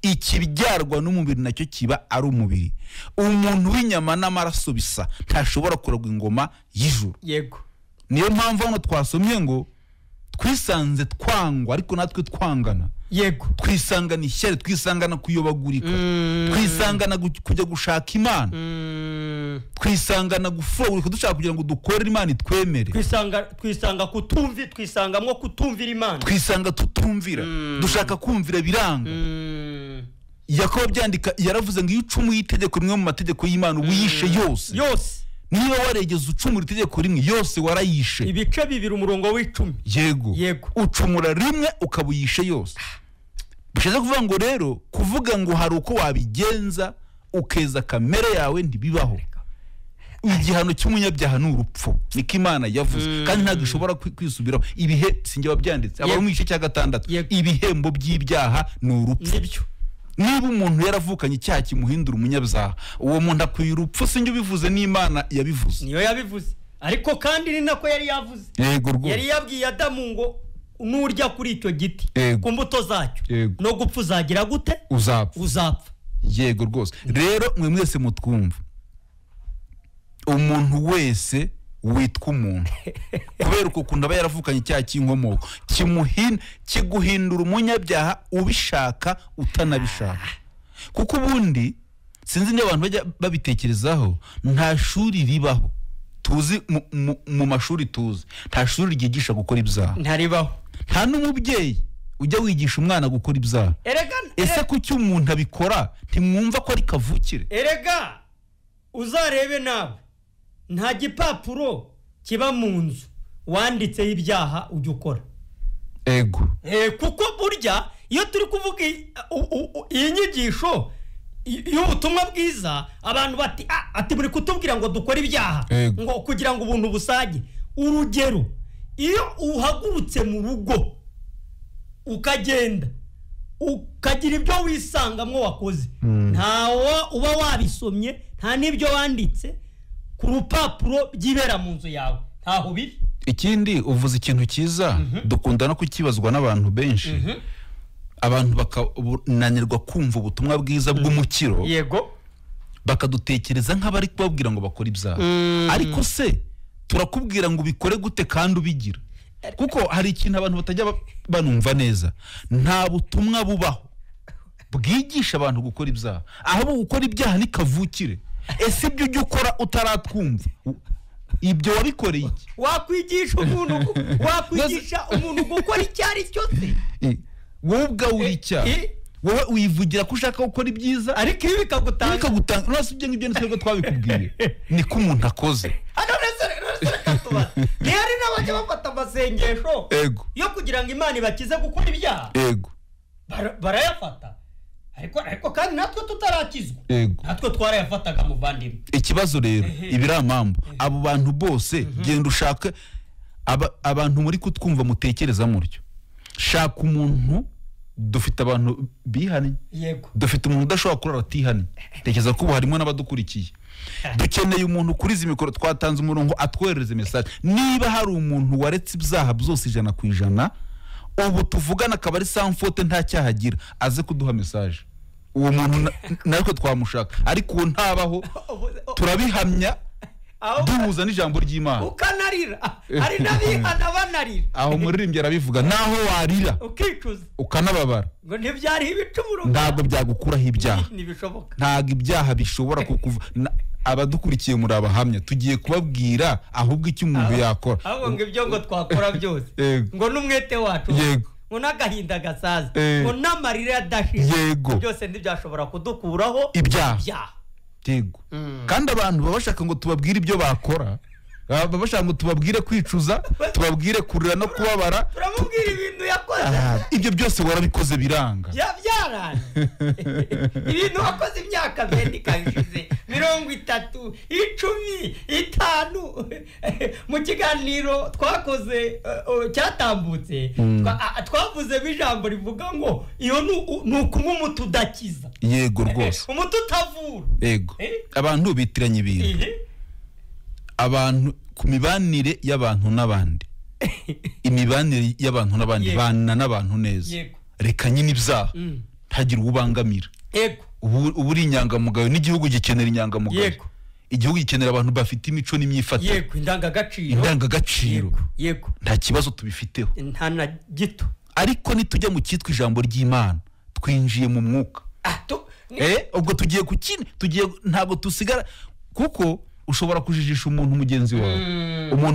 ikibyarwa n'umubiri nacyo kiba ari umubiri. Umuntu w'inyama n'amaraso bisa ntashobora kuragwa ingoma y'ijuru. Yego. Niyo mpamvu hano twasomye ngo twisanze twangwa ariko natwe twangana. Yego. Twisangana ishyari, twisangana kuyobagurika, twisangana kujya gushaka Imana, twisangana gufuragurika dushaka kugira ngo dukorere Imana itwemere. Twisanga kutumvi, twisangamwo kutumvira Imana. Twisanga tutumvira, dushaka kumvira biranga. Yakobo byandika yaravuze ngo iyo ucumuye itegeko rimwe mu mategeko y'Imana uyishe yose. Niba waregeze ucumura itegeko rimwe, yose warayishe. Ibice 2 umurongo w'10. Yego. Ucumura rimwe ukabuyishe yose. Bishaje kuvuga ngo rero, kuvuga ngo hari uko wabigenza ukeza kamere yawe ntibibaho. Igihano cy'umunyabyaha ni urupfu, niko Imana yavuze, kandi ntabwo ishobora kwisubiraho. Ibihe sinjye wabyanditse, Abaroma igice cya 6, ibihembo by'ibyaha ni urupfu. niba umuntu yaravukanye icyaha kimuhindura umunyabyaha uwo muntu akwiye urupfu sinjye ubivuze n'Imana yabivuze niyo yabivuze ariko kandi ni nako yari yavuze yego rwose yari yabwiye Adamu ngo nurya kuri icyo giti ku mbuto zacyo no gupfa uzagira gute uzapfa yego rwose rero mwe mwese mutwumva umuntu wese witwa umuntu kubera uko kunda aba yaravukanye icyaha cy'inkomoko kiguhindura umunyabyaha ubishaka utanabishaka kuko ubundi sinzi niba abantu bajya babitekerezaho nta shuri ribaho tuzi mu mashuri tuzi nta shuri ryigisha gukora ibyaha ntaribaho nta n'umubyeyi ujya wigisha umwana gukora ibyaha ese kuki umuntu abikora ntimwumva ko ari kavukire erega uzarebe nawe nta gipapuro kiba mu nzu wanditseho ibyaha ujya ukora ego kuko burya iyo turi kuvuga iyi nyigisho y'ubutumwa bwiza abantu ati buri kutubwira ngo dukore ibyaha ngo kugira ngo ubuntu busage urugero iyo uhagurutse mu rugo ukagenda ukagira ibyo wisangamwo wakoze ntawo uba wabisomye nta n'ibyo wanditse ku rupapuro byibera mu nzu yawe ntaho biri ikindi uvuze ikintu cyiza dukunda no kukibazwa n'abantu benshi abantu bakananirwa kumva ubutumwa bwiza bw'umukiro yego bakadutekereza nk'abari kubabwira ngo bakore ibyaha ariko se turakubwira ngo ubikore gute kandi ubigira kuko hari ikintu abantu batajya banumva neza nta butumwa bubaho bwigisha abantu gukora ibyaha ahubwo gukora ibyaha ni kavukire ese ibyo ujya ukora utaratwumva ibyo wabikoreye iki wakwigisha umuntu gukora icyo ari cyo se wowe ubwawe uri icyaha wowe uyivugira ko ushaka gukora ibyiza ariko ibi bikagutanga urasa ibyo ngibyo nitwe twabikubwiye niko umuntu akoze ntihari n'abajya bafata amasengesho yo kugira ngo Imana ibakize gukora ibyaha barayafata ariko kandi natwe tutarakizwa natwe twarayafataga muvandimwe ikibazo rero ibiramambo abo bantu bose genda ushaka abantu muri kutwumva mutekereza muryo shaka umuntu dufite abantu bihanye dufite umuntu udashobora kurara atihanye tekereza ko ubu harimo n'abadukurikiye dukeneye umuntu kuri izi mikoro twatanze umurongo atwoherereze message niba hari umuntu waretse ibyaha byose 100% ubu tuvugana akaba ari samfote nta cyahagira aze kuduha message uwo muntu natwe twamushaka ariko uwo ntabaho turabihamya duhuza n'ijambo ry'Imana ukanarira hari nabihana banarira aho muririmbye arabivuga naho warira ukicuza ukanababara ngo ntibyari ibicumuro ntabwo byagukuraho ibyaha ntibishoboka ntabwo ibyaha bishobora kukuva abadukurikiye muri abahamya tugiye kubabwira ahubwo icyo umuntu yakora ahubwo ngo ibyo ngo twakora byose ngo n'umwete wacu ngo n'agahinda gasaza ngo n'amarira adashira byose ntibyashobora kudukuraho ibyaha yego kandi abantu babashaka ngo tubabwire ibyo bakora babashaka ngo tubabwire kwicuza tubabwire kurira no kubabara turamubwira ibintu yakoze ibyo byose warabikoze biranga byarana ibintu wakoze imyaka kabishize 30 10 5 mu kiganiro twakoze cyatambutse twavuze bijambo rivuga ngo iyo nukuma umutu udakiza yego rwose umutu utavura yego abantu bitiranye ibintu abantu ku mibanire y'abantu n'abandi imibanire y'abantu n'abandi bana n'abantu neza reka nyine ibyaha ntagira ububangamira uburi inyangamugayo n'igihugu gikenera inyangamugayo igihugu gikenera abantu bafite imico n'imyifatire indangagaciro nta kibazo tubifiteho nta na gito ariko nitujya mu cyitwa ijambo ry'Imana twinjiye mu mwuka ubwo tugiye kukine ntabwo tusigara kuko ushobora kujijisha umuntu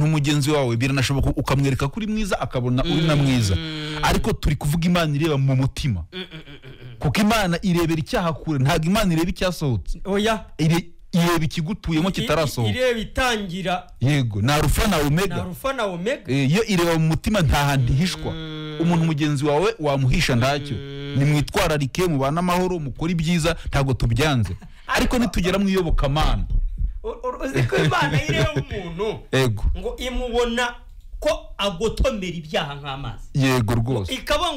mugenzi wawe biranashoboka ukamwereka kuri mwiza akabona uri na mwiza ariko turi kuvuga Imana ireba mu mutima kuko Imana irebera icyaha kure ntabwo Imana ireba icyasohotse oya ireba ikigutuyemo kitarasohoka ireba itangira yego na Alpha na Omega iyo ireba mu mutima nta handi hishwa umuntu mugenzi wawe wamuhisha ntacyo nimwitwararike mubana amahoro mukora ibyiza ntabwo tubyanze ariko nitugera mu iyobokamana uzi ko Imana ireba umuntu ngo imubona ko agotomera ibyaha nk'amazi. Yego rwose. Ikaba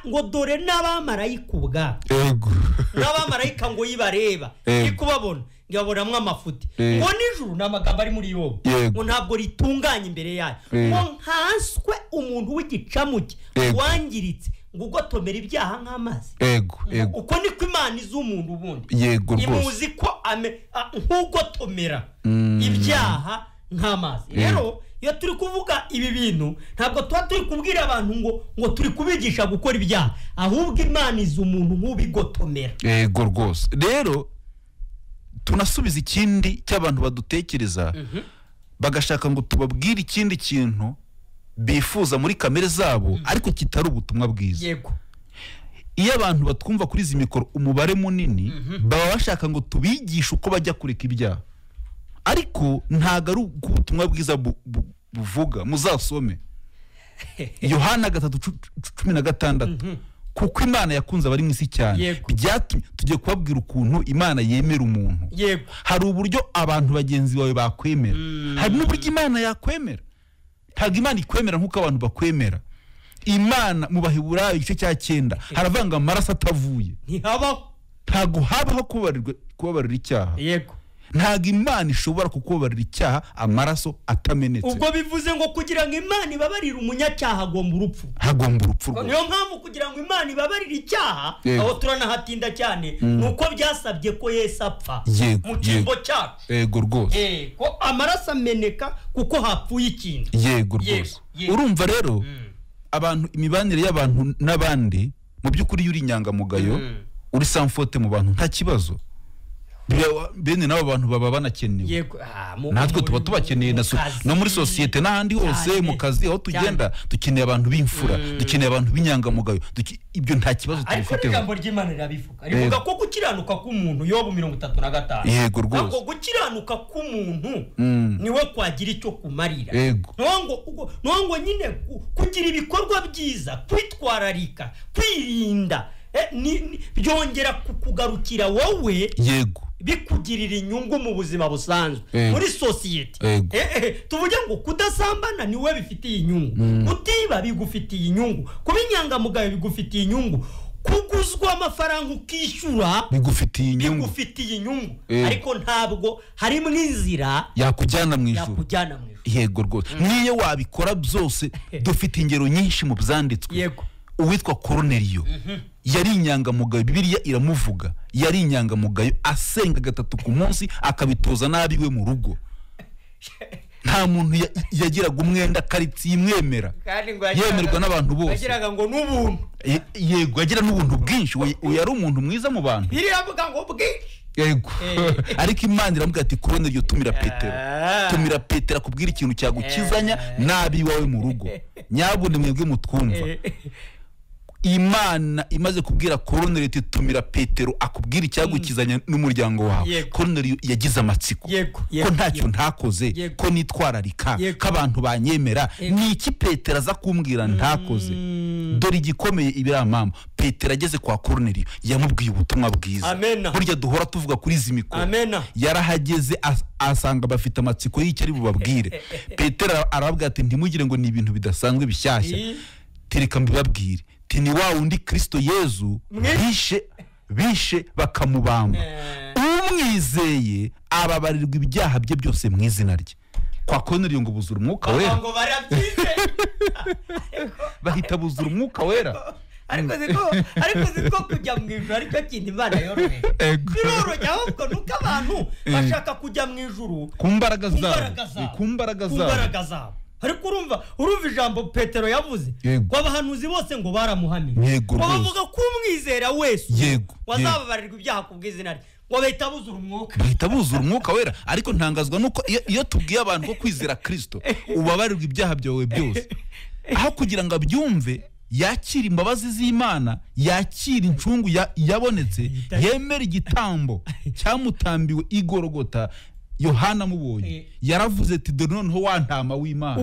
ngo dore n'abamarayika ubwa. Yego. N'abamarayika ngo yibareba ikubabona ngabonamwe amafuti ngo nijuru n'amagambo ari muri Yobu ngo ntabwo ritunganye imbere yayo ngo nkanswe umuntu w'igicamuke wangiritse ngo ugotomera ibyaha nk'amazi. Yego. Uko niko Imana iz'umuntu ubundi. Yego rwose. Imuzi ko nk'ugotomera ibyaha nk'amazi. Rero iyo turi kuvuga ibi bintu ntabwo tuba turi kubwira abantu ngo turi kubigisha gukora ibyaha, ahubwo Imana izi umuntu nk'ubigotomera. Yego rwose. Rero tunasubiza ikindi cy'abantu badutekereza bagashaka ngo tubabwire ikindi kintu bifuza muri kamere zabo ariko kitari ubutumwa bwiza. Yego. Iyo abantu batwumva kuri izi mikoro umubare munini baba bashaka ngo tubigishe uko bajya kureka ibyaha, ariko ntago ari ubutumwa bwiza buvuga. Muzasome Yohana 3:16 kuko Imana yakunze abari mu isi cyane byatumye tugiye kubabwira ukuntu Imana yemera umuntu. Hari uburyo abantu bagenzi bawe bakwemera, hari n'uburyo Imana yakwemera. Ntago Imana ikwemera nk'uko abantu bakwemera. Imana mu Baheburayo igice cya 9 haravanga amaraso atavuye. Ntago habaho kubabarira icyaha. Yego. Ntago Imana ishobora kukubabarira icyaha amaraso atamenetse. Ubwo bivuze ngo kugira ngo Imana ibabarire umunyacyaha agomba urupfu. Niyo mpamvu kugira ngo Imana ibabarire icyaha aho turanahatinda cyane nuko byasabye ko Yesu apfa mu cyimbo cyacu. Yego rwose. Ko amaraso ameneka kuko hapfuye ikintu. Yego rwose. Urumva rero abantu imibanire y'abantu n'abandi mu by'ukuri yuri inyangamugayo uri sanfote mu bantu nta kibazo. Bene nabo bantu baba banakenewe. Natwe tuba tubakeneye no muri societe n'ahandi hose mu kazi aho tugenda dukeneye abantu b'imfura, dukeneye abantu b'inyangamugayo. Ibyo nta kibazo tubifite. Ariko ijambo ry'Imana rivuga ko gukiranuka k'umuntu Yobu 35. Yego rwose. Ngo gukiranuka k'umuntu niwe kwagira icyo kumarira. Nongo nyine kugira ibikorwa byiza, kwitwararika, kwirinda byongera kukugarukira wowe. Yego. Bikugirira inyungu mu buzima busanzwe muri societe. Tuvuge ngo kudasambana niwe bifitiye inyungu, kutiba bigufitiye inyungu, kuba inyangamugayo bigufitiye inyungu, kuguzwa amafaranga ukishyura bigufitiye inyungu. Ariko ntabwo harimo inzira yakujyana mu ijuru. Yego rwose. Niyo wabikora byose dufite ingero nyinshi mu byanditswe. Yego. Uwitwa Korneliyo yari inyangamugayo, Bibiliya iramuvuga yari inyangamugayo, asenga 3 ku munsi akabitoza nabi we mu rugo. Nta muntu yagiraga umwenda karitsi imwemera, yemerwa n'abantu bose. Yagiraga ngo n'ubuntu. Yego, yagira n'ubuntu bwinshi. Yari umuntu mwiza mu bantu. Biravuga ngo bwinshi. Yego. Ariko Imana iramubwira ati Korneliyo tumira Petero akubwira ikintu cyagukizanya nabi wawe mu rugo. Nyabune mwebwe mutwumva. Imana imaze kubwira Korneliyo ati tumira Petero akubwira icyagukizanya n'umuryango wawe. Korneliyo yagize amatsiko ko ntacyo ntakoze, ko nitwararika, ko abantu banyemera. Ni iki Petero aza kumbwira ntakoze? Dore igikomeye ibiramama. Petero ageze kwa Korneliyo yamubwiye ubutumwa bwiza. Burya duhora tuvuga kuri izi mikoro. Yarahageze asanga bafite amatsiko y'icyo ari bubabwire. Petero arababwira ati ntimugire ngo ni ibintu bidasanzwe bishyashya. Tereka mbibabwire. Tini wa undi Kristo Yezu bishe bakamubamba. Umwizeye ababarirwa ibyaha bye byose mu izina rye. Kwa Korneliyo ngo buzura umwuka wera. Bahita buzura umwuka wera. Ariko ziko kujya mu ijuru ariko kintu Imana yoroheje. Biroroshye ahubwo nuko abantu bashaka kujya mu ijuru ku mbaraga zabo. Ariko urumva ijambo Petero yavuze ko abahanuzi bose ngo baramuhamije, ngo bavuga ko umwizera wese wazababarirwa ibyaha ku bw'izina rye, ngo bahita buzura umwuka wera. Ariko ntangazwa nuko iyo tubwiye abantu ko kwizera Kristo ubabarirwa ibyaha byawe byose, aho kugira ngo abyumve yakira imbabazi z'Imana, yakira incungu yabonetse, yemera igitambo cyamutambiwe igorogota, Yohana amubonye yaravuze ati dore noneho wa ntama w'Imana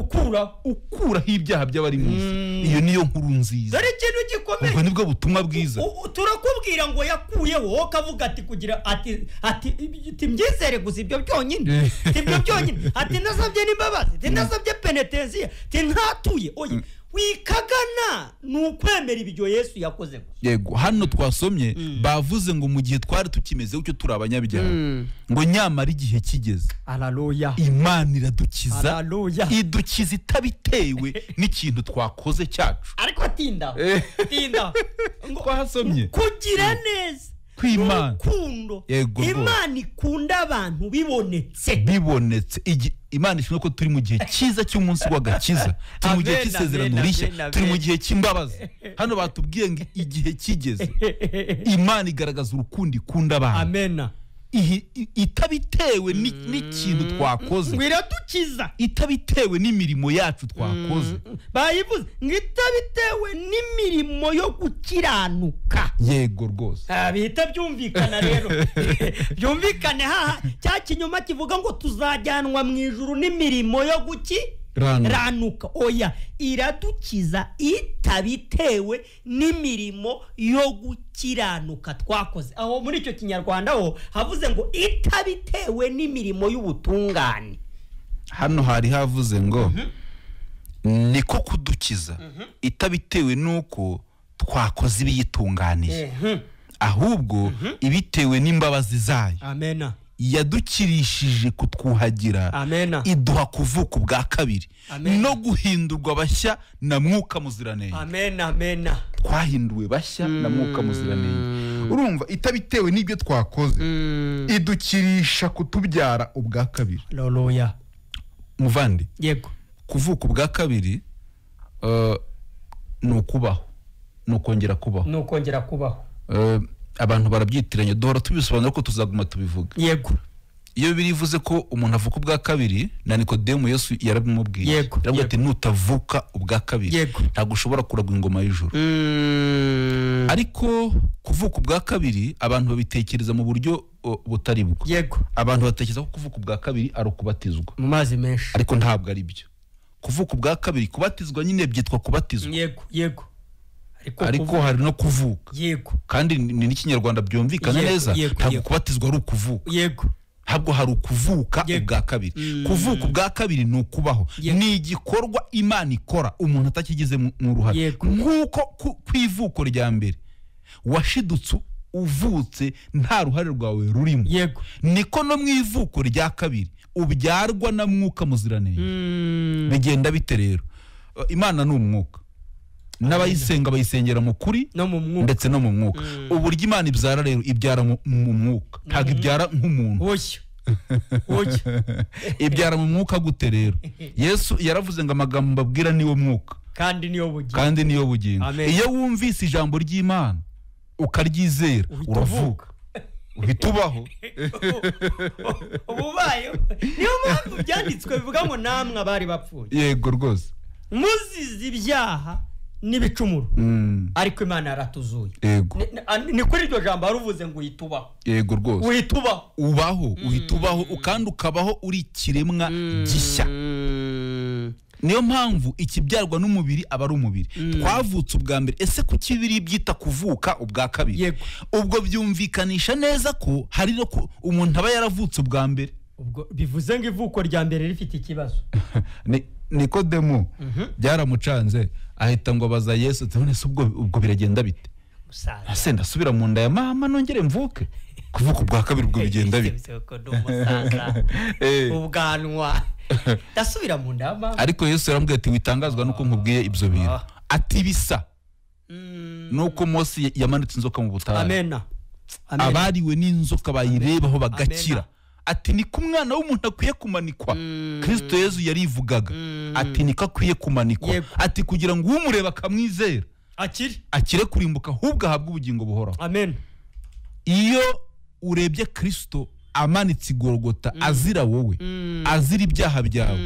ukuraho ibyaha by'abari mu isi. Iyo niyo nkuru nziza, dore ikintu gikomeye, ubwo nibwo butumwa bwiza. Turakubwira ngo yakuyeho, wowe kavuga ati kugira ati mbyizere gusa ibyo byonyine, ibyo byonyine, ati nasabye n'imbabazi, ati nasabye penetensiya, ati ntatuye. Oye, wikagana nukwemera ibyo Yesu yakoze. Yego, hano twasomye bavuze ngo mu gihe twari tukimeze ucyo turi abanyabyaha, ngo nyamara igihe kigeze, haleluya, Imana iradukiza, haleluya, idukiza itabitewe n'ikintu twakoze cyacu. Ariko tinda twasomye kugira neza kw'Imana, urukundo Imana ikunda abantu bibonetse. Imana ishimwe ko turi mu gihe cyiza cy'umunsi w'agakiza, turi mu gihe cy'isezerano rishya, turi mu gihe cy'imbabazi. Hano batubwiye ngo igihe kigeze, Imana igaragaza urukundo ikunda abantu. Amen. Itabitewe n'ikintu twakoze, iradukiza, itabitewe n'imirimo yacu twakoze. Bayivuze ngo itabitewe n'imirimo yo gukiranuka. Yego rwose, bihita byumvikana rero. Byumvikane cya kinyoma kivuga ngo tuzajyanwa mu ijuru n'imirimo yo gukiranuka. Oya, iradukiza itabitewe n'imirimo yo gukiranuka twakoze. Aho muri icyo kinyarwanda ho havuze ngo itabitewe n'imirimo y'ubutungane. Hano hari havuze ngo niko kudukiza itabitewe nuko twakoze ibiyitunganiye, ahubwo ibitewe n'imbabazi zayo. Amen. Yadukirishije kutwuhagira, Amen, iduha kuvuka ubwa kabiri, no guhindurwa bashya na Mwuka Muziranenge. Amen, amen. Twahinduwe bashya na Mwuka Muziranenge. Urumva, itabitewe n'ibyo twakoze, idukirisha kutubyara ubwa kabiri. Haleluya. Muvandi, yego, kuvuka ubwa kabiri ni ukubaho, ni ukongera kubaho. Abantu barabyitiranya, duhora tubisobanura ko tuzaguma tubivuga. Yego, iyo birivuze ko umuntu avuka ubwa kabiri, na Nikodemu Yesu yarabimubwiye, yaravuga ati nutavuka ubwa kabiri ntabwo ushobora kuragwa ingoma y'ijuru. Ariko kuvuka ubwa kabiri abantu babitekereza mu buryo butari bwo. Yego, abantu batekereza ko kuvuka ubwa kabiri ari ukubatizwa mu mazi menshi, ariko ntabwo ari byo. Kuvuka ubwa kabiri, kubatizwa nyine byitwa kubatizwa. Yego, ariko hari no kuvuka. Yego, kandi ni n'ikinyarwanda byumvikana neza. Ntabwo kubatizwa ari ukuvuka. Yego, ntabwo hari ukuvuka ubwa kabiri. Kuvuka ubwa kabiri ni ukubaho, ni igikorwa Imana ikora umuntu atakigize mu ruhare. Nk'uko ku ivuko rya mbere washidutse uvutse nta ruhare rwawe rurimo, niko no mu ivuko rya kabiri ubyarwa na Mwuka Muziranenge. Bigenda bite rero? Imana ni umwuka, n'abayisenga bayisengera mu kuri ndetse no mu mwuka. Uburyo Imana ibyara rero, ibyara mu mwuka, ntabwo ibyara nk'umuntu. Ibyara mu mwuka gute rero? Yesu yaravuze ngo amagambo mbabwira niwo mwuka kandi niyo bugingo. Iyo wumvise ijambo ry'Imana ukaryizera, uravuka, uhita ubaho. Ububayo niyo mpamvu byanditswe bivuga ngo namwe abari bapfuye. Yego rwose, muzize ibyaha n'ibicumuro, ariko Imana yaratuzuye. Yego, ni kuri iryo jambo haruvuze ngo uhita ubaho. Yego rwose, uhita ubaho, uhita ubaho, kandi ukabaho uri ikiremwa gishya. Niyo mpamvu ikibyarwa n'umubiri aba ari umubiri. Twavutse ubwa mbere. Ese kuki biri byita kuvuka ubwa kabiri? Ubwo byumvikanisha neza ko hari no umuntu aba yaravutse ubwa mbere. Ubwo bivuze ngo ivuko rya mbere rifite ikibazo. Nikodemu byaramucanze, ahita ngo abaza Yesu ati none se ubwo biragenda bite? Ase ndasubira mu nda ya mama nongere mvuke? Kuvuka ubwa kabiri ubwo bigenda bite? Ubwanwa ndasubira mu nda ya mama. Ariko Yesu yaramubwiye ati witangazwa nuko nkubwiye ibyo bintu. Ati bisa nuko Mose yamanitse inzoka mu butayu. Amen. Abariwe n'inzoka bayirebaho bagakira. Ati niko umwana w'umuntu akwiye kumanikwa. Kristo Yesu yarivugaga ati niko akwiye kumanikwa. Ati kugira ngo umureba akamwizera akire kurimbuka, ahubwo ahabwe ubugingo buhoraho. Amen. Iyo urebye Kristo amanitse Golgota azira wowe, azira ibyaha byawe,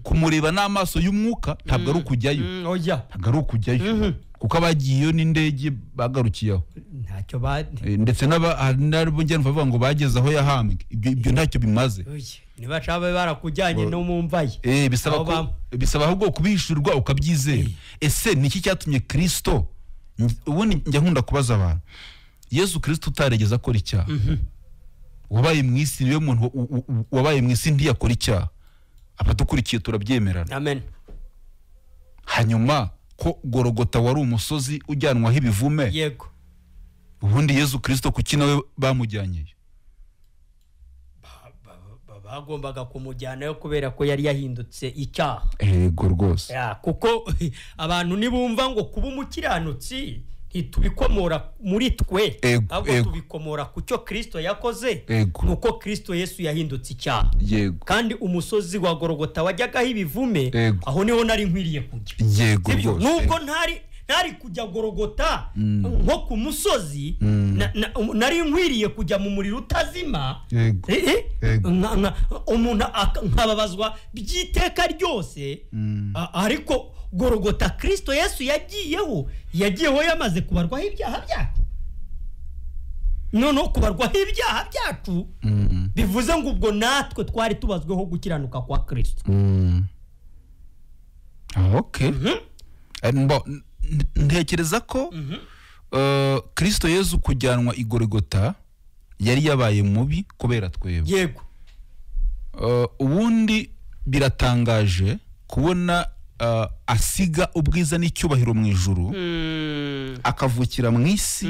kumureba n'amaso y'umwuka ntabwo ari ukujyayo. Ntabwo ari ukujyayo, kuko abagiyeyo n'indege bagarukiyeho ndetse n'abongera bavuga ngo bageze aho yahambwe. Ibyo ntacyo bimaze. niba cabe barakujyanye no mu mvaye bisaba ahubwo kubishurwa ukabyizera. Ese niki cyatumye Kristo, ubundi njya nkunda kubaza abantu, Yesu Kristo utaregeza akora icyaha, wabaye mu isi, niwe muntu wabaye mu isi ntiyakora icyaha, abadukurikiye turabyemerana. Amen. Hanyuma ko Gorogota wari umusozi ujyanwaho ibivume, yego, ubundi Yesu Kristo kuki nawe bamujyanyeyo? bagombaga kumujyanayo kubera ko yari yahindutse icyaha. Yego rwose. Kuko abantu nibumva ngo kuba umukiranutsi ntitubikomora muri twe, ahubwo tubikomora ku cyo Kristo yakoze, nuko Kristo Yesu yahindutse icyaha. Kandi umusozi wa Gorogota wajyagaho ibivume, aho niho nari nkwiriye kujya. Yego rwose. Nubwo ntari kujya Gorogota nko ku musozi, nari nkwiriye kujya mu muriro utazima, umuntu nkababazwa by'iteka ryose. Ariko Gorogota Kristo Yesu yagiyeho yamaze kubarwaho ibyaha byacu. Noneho kubarwaho ibyaha byacu bivuze ngo ubwo natwe twari tubazweho gukiranuka kwa Kristo. Okay. Ntekereza ko Kristo Yesu kujyanwa i Gorogota yari yabaye mubi kubera twebwe. Yego. Ubundi biratangaje kubona asiga ubwiza n'icyubahiro mu ijuru, akavukira mu isi.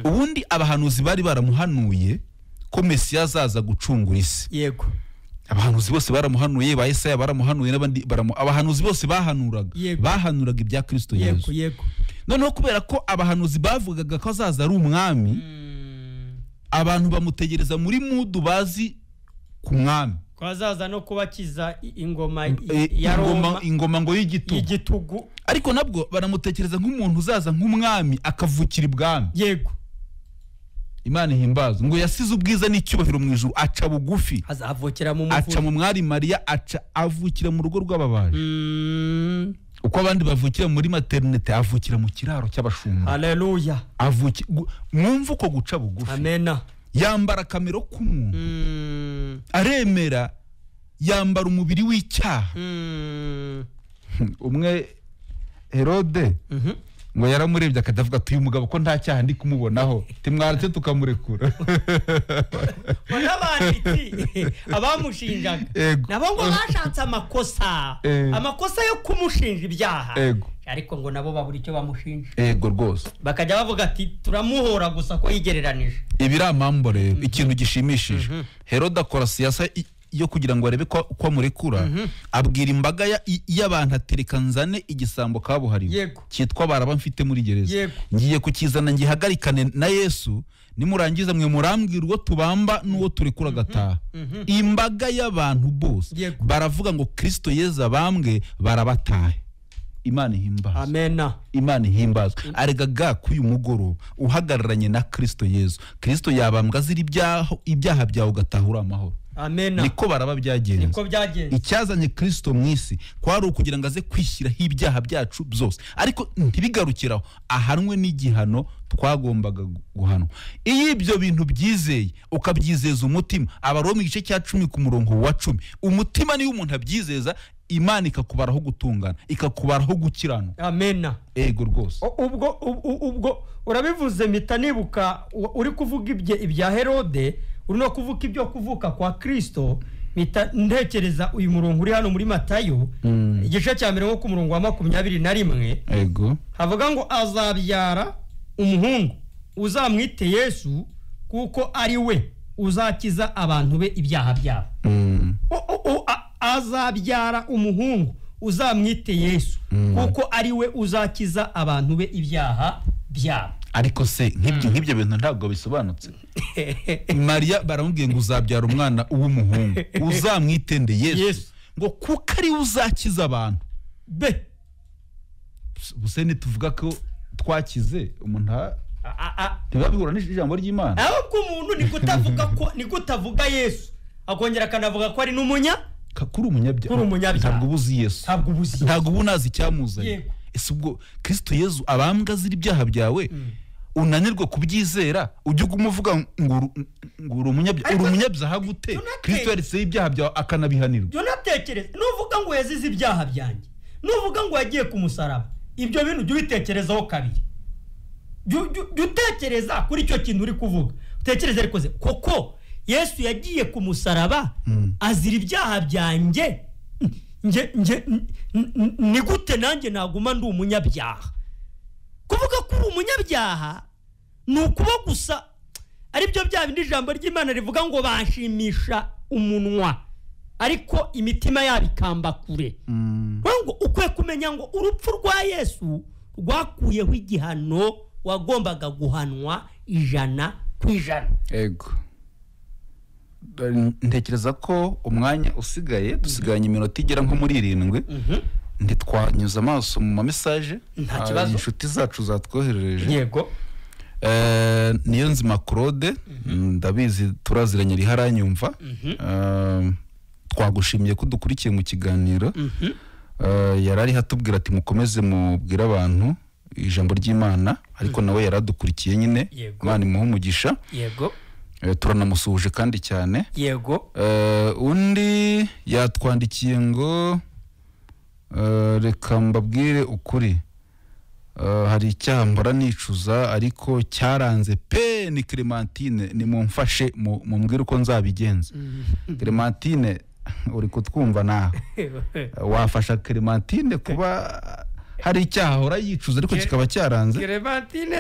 Ubundi abahanuzi bari baramuhanuye ko Mesiya azaza gucungura isi. Yego. Abahanuzi bose baramuhanuye, ba Yesaya baramuhanuye, n'abandi abahanuzi bose bahanuraga ibya Kristo Yesu. Yego. Noneho kubera ko abahanuzi bavugaga ko azaza ari umwami, abantu bamutegereza muri mudu bazi ku mwami, ko azaza no kubakiza ingoma ya Roma, ingoma ngo y'igitugu. Ariko nabwo baramutekereza nk'umuntu uzaza nk'umwami akavukira ibwami. Yego. Imana ihimbaza ngo yasize ubwiza n'icyubahiro mu ijuru, aca bugufi, azavukira mu aca mu mwari Mariya, avukira mu rugo rw'ababaje. Uko abandi bavukira muri maternité, avukira mu kiraro cy'abashumba. Haleluya. Mwumva uko guca bugufi. Amena. Yambara kamero k'umuntu, aremera, yambara umubiri w'icyaha. Umwe Herode ngo yaramurebye akadavuga ati uyu mugabo ko nta cyaha ndi kumubonaho, timwaretse tukamurekura. N'abanditsi abamushinjaga nabo ngo bashatse amakosa yo kumushinja ibyaha, ariko ngo nabo babura icyo bamushinja. Yego rwose. Bakajya bavuga ati turamuhora gusa ko yigereranije. Ibiramambo rero ikintu gishimishije, Herode akora siyasa yo kugira ngo arebe ko amurekura. Abwira imbaga y'abantu atereka nzane igisambo kabuhariwe cyitwa Baraba mfite muri gereza, ngiye kukizana ngihagarikane na Yesu, nimurangiza mwe murambwira uwo tubamba n'uwo turekura gataha. Imbaga y'abantu bose baravuga ngo Kristo Yesu abambwe, barabatahe. Imana ihimbaza. Amena. Imana ihimbaza. Aregaga kuyu mugoro uhagararanye na Kristo Yesu, Kristo yabambwa azira ibyaha byawe gatahura amahoro. Amena. Niko Baraba byagenze. Icyazanye Kristo mu isi kwari ukugira ngo aze kwishyiraho ibyaha byacu byose, ariko ntibigarukiraho, ahanwe n'igihano twagombaga guhanwa. Iyo ibyo bintu byizeye ukabyizeza umutima, Abaroma igice cya 10 ku murongo wa 10, umutima niyo umuntu abyizeza, Imana ikakubaraho gutungana, ikakubaraho gukiranuka. Amena. Ego rwose. Ubwo urabivuze mpita nibuka uri kuvuga ibya Herode, uri no kuvuga ibyo kuvuka kwa Kristo, mpita ntekereza uyu murongo uri hano muri Matayo igice cya 1 ku murongo wa 21. Ego. Havuga ngo azabyara umuhungu, uzamwite Yesu, kuko ari we uzakiza abantu be ibyaha byabo. Azabyara umuhungu, uzamwite Yesu, kuko ari we uzakiza abantu be ibyaha byabo. Ariko se nk'ibyo bintu ntabwo bisobanutse. Mariya baramubwiye ngo uzabyara umwana w'umuhungu, uzamwitende Yesu, ngo kuko ari uzakiza abantu be. Buseni tuvuga ko twakize umuntu ntibabihura n'ijambo ry'Imana. Ahubwo umuntu ni kutavuga Yesu, akongera akanavuga ko ari kuri umunyabyaha. Ntabwo ubuzi Yesu, ntabwo ubunazi icyamuzanye. Ese ubwo Kristo Yesu abambwa azira ibyaha byawe, unanirwa kubyizera ujye umuvuga ngo uri umunyabyaha gute Kristo yaritseho ibyaha byawe akanabihanirwa. Byo natekereza nuvuga ngo yazize ibyaha byanjye, nuvuga ngo yagiye ku musaraba, ibyo bintu byo bitekerezaho kabiri. Utekereza kuri icyo kintu uri kuvuga, utekereza ariko koko Yesu yagiye ku musaraba azira ibyaha byanjye, ni gute nanjye naguma ndi umunyabyaha? Kuvuga ko uri umunyabyaha ni ukuba gusa ari byo bya bindi ijambo ry'Imana rivuga ngo bashimisha umunwa ariko imitima yabo ikamba kure. Ngo ukwiye kumenya ngo urupfu rwa Yesu rwakuyeho igihano wagombaga guhanwa 100%. Ego, ntekereza ko umwanya usigaye dusiganye iminota igera nko muri 7 ntitwanyuza amaso mu message inshuti zacu zatwoherereje. Yego, niyo nzima Claude, ndabizi turaziranye riharanyumva. Twagushimiye ko dukurikiye mu kiganiro. Yarari hatubwira ati mukomeze mubwira abantu ijambo ry'Imana, ariko nawe yaradukurikiye nyine. Imana imuhe umugisha. Yego, turanamusuhuje kandi cyane. Yego, undi yatwandikiye ngo reka mbabwire ukuri, hari icyaha mbora nicuza ariko cyaranze pe ni Clementine, ni mumfashe mumbwire uko nzabigenza. Clementine uri kutwumva nawe, wafasha Clementine kuba hari icyaha ahora yicuza ariko kikaba cyaranze? Clementine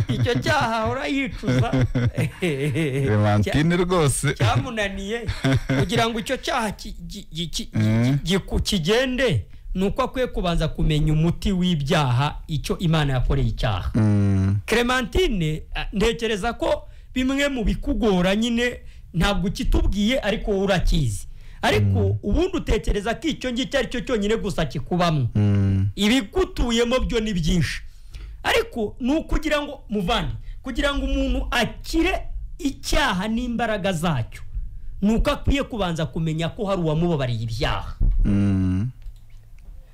icyo cyaha ahora yicuza Clementine rwose cyamunaniye kugira ngo icyo cyaha kigende, nuko akwiye kubanza kumenya umuti w'ibyaha icyo Imana yakoreye icyaha. Clementine, ntekereza ko bimwe mu bikugora nyine ntabwo kitubwiye ariko wowe urakizi, ariko ubundi utekereza ko icyo ngicyo ari cyo cyonyine gusa kikubamo. Ibigutuyemo byo ni byinshi, ariko ni ukugira ngo muvandi, kugira ngo umuntu akire icyaha n'imbaraga zacyo, nuko akwiye kubanza kumenya ko hari uwamubabariye ibyaha.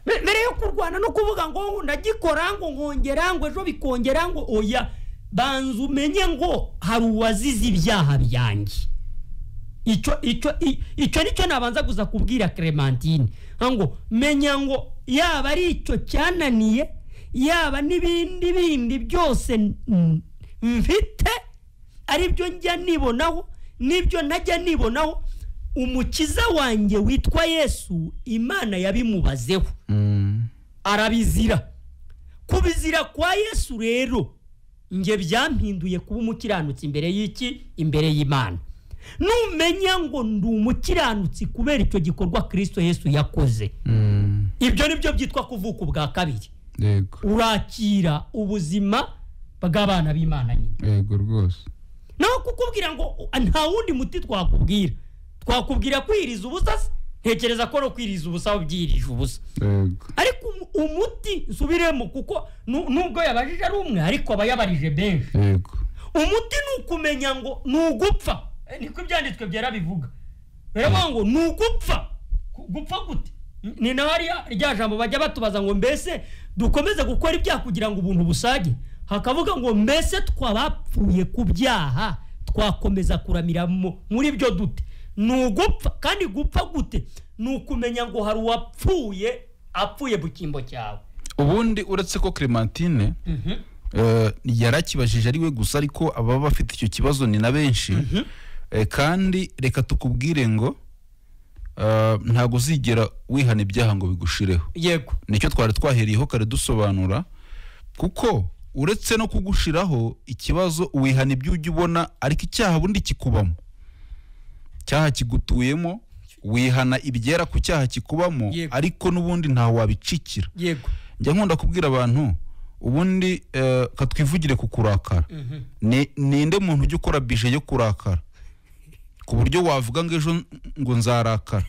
Mbere yo kurwana no kuvuga ngo ndagikora ngo nkongera ngo ejo bikongera ngo oya, banza umenye ngo hari uwazize ibyaha byanjye. Icyo nicyo nabanza gusa kubwira Clementine, ngo menya ngo yaba ari icyo cyananiye, yaba n'ibindi bindi byose mfite ari byo njya nibonaho n'ibyo ntajya nibonaho, umukiza wanjye witwa Yesu Imana yabimubazeho, arabizira. Kubizira kwa Yesu rero nge byampinduye kuba umukiranutsi imbere y'Imana. Numenya ngo ndi umukiranutsi kubera icyo gikorwa Kristo Yesu yakoze, ibyo nibyo byitwa kuvuka ubwa kabiri. Yego, urakira ubuzima bw'abana b'Imana nyine. Yego rwose. Naho kukubwira ngo nta wundi muti twakubwira kwiriza ubusa, ntekereza ko no kwiriza ubusa ubyirije ubusa. Yego, ariko umuti nsubiremo, kuko nubwo yabajije ari umwe ariko abayabarije benshi. Yego, umuti ni ukumenya ngo nugupfa, niko ibyanditswe byera bivuga. Rero ngo nugupfa, gupfa gute? Ni naho rya jambo bajya batubaza ngo mbese dukomeze gukora ibyaha kugira ngo ubuntu busage, hakavuga ngo mbese twabapfuye ku byaha twakomeza kuramira muri byo dute? Nugupfa, kandi gupfa gute? Nukumenya ngo hari apfuye bukimbo cyawe. Ubundi uretse ko Clementine yarakibajije ari we gusa, ariko aba bafite icyo kibazo ni na benshi. Kandi reka tukubwire ngo ntago uzigera wihana ibyaha ngo bigushireho. Yego, nicyo twari twaheriyeho kare dusobanura, kuko uretse no kugushiraho ikibazo wihana ibyo ujya ubona, ariko icyaha bundi kikubamo, cyaha kigutuyemo, wihana ibyera ku cyaha kikubamo. Ariko n'ubundi ntaho wabicikira. Yego, njya nkunda kubwira abantu ubundi katwivugire ku kurakara. Ninde muntu ujya ukora bije yo kurakara ku buryo wavuga ngo ejo ngo nzarakara?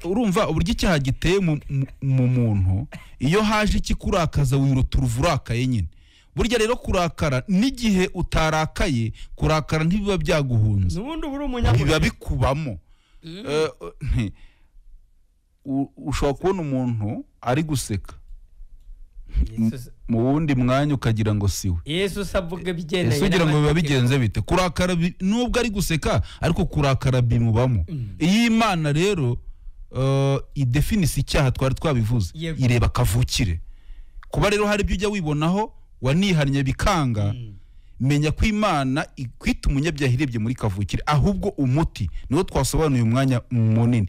Urumva uburyo icyaha giteye mu muntu, iyo haje ikikurakaza wiruta uruvurakaye nyine. Burya rero kurakara n'igihe utarakaye, kurakara ntibiba byaguhunze, n'ubundi buri umunyamuriro biba bikubamo. ushobora kubona umuntu ari guseka mu wundi mwanya ukagira ngo siwe. Yesu savuga bigendanye Yesu ugira ngo biba bigenze bite? Kurakara nubwo ari guseka ariko kurakara bimubamo. Iyi Imana rero idefinisi icyaha twari twabivuze ireba kavukire. Kuba rero hari ibyo ujya wibonaho wanihannye bikanga, menya ko Imana ikwita umunyabyaha irebye muri kavukire, ahubwo umuti niwo twasobanuye umwanya munini.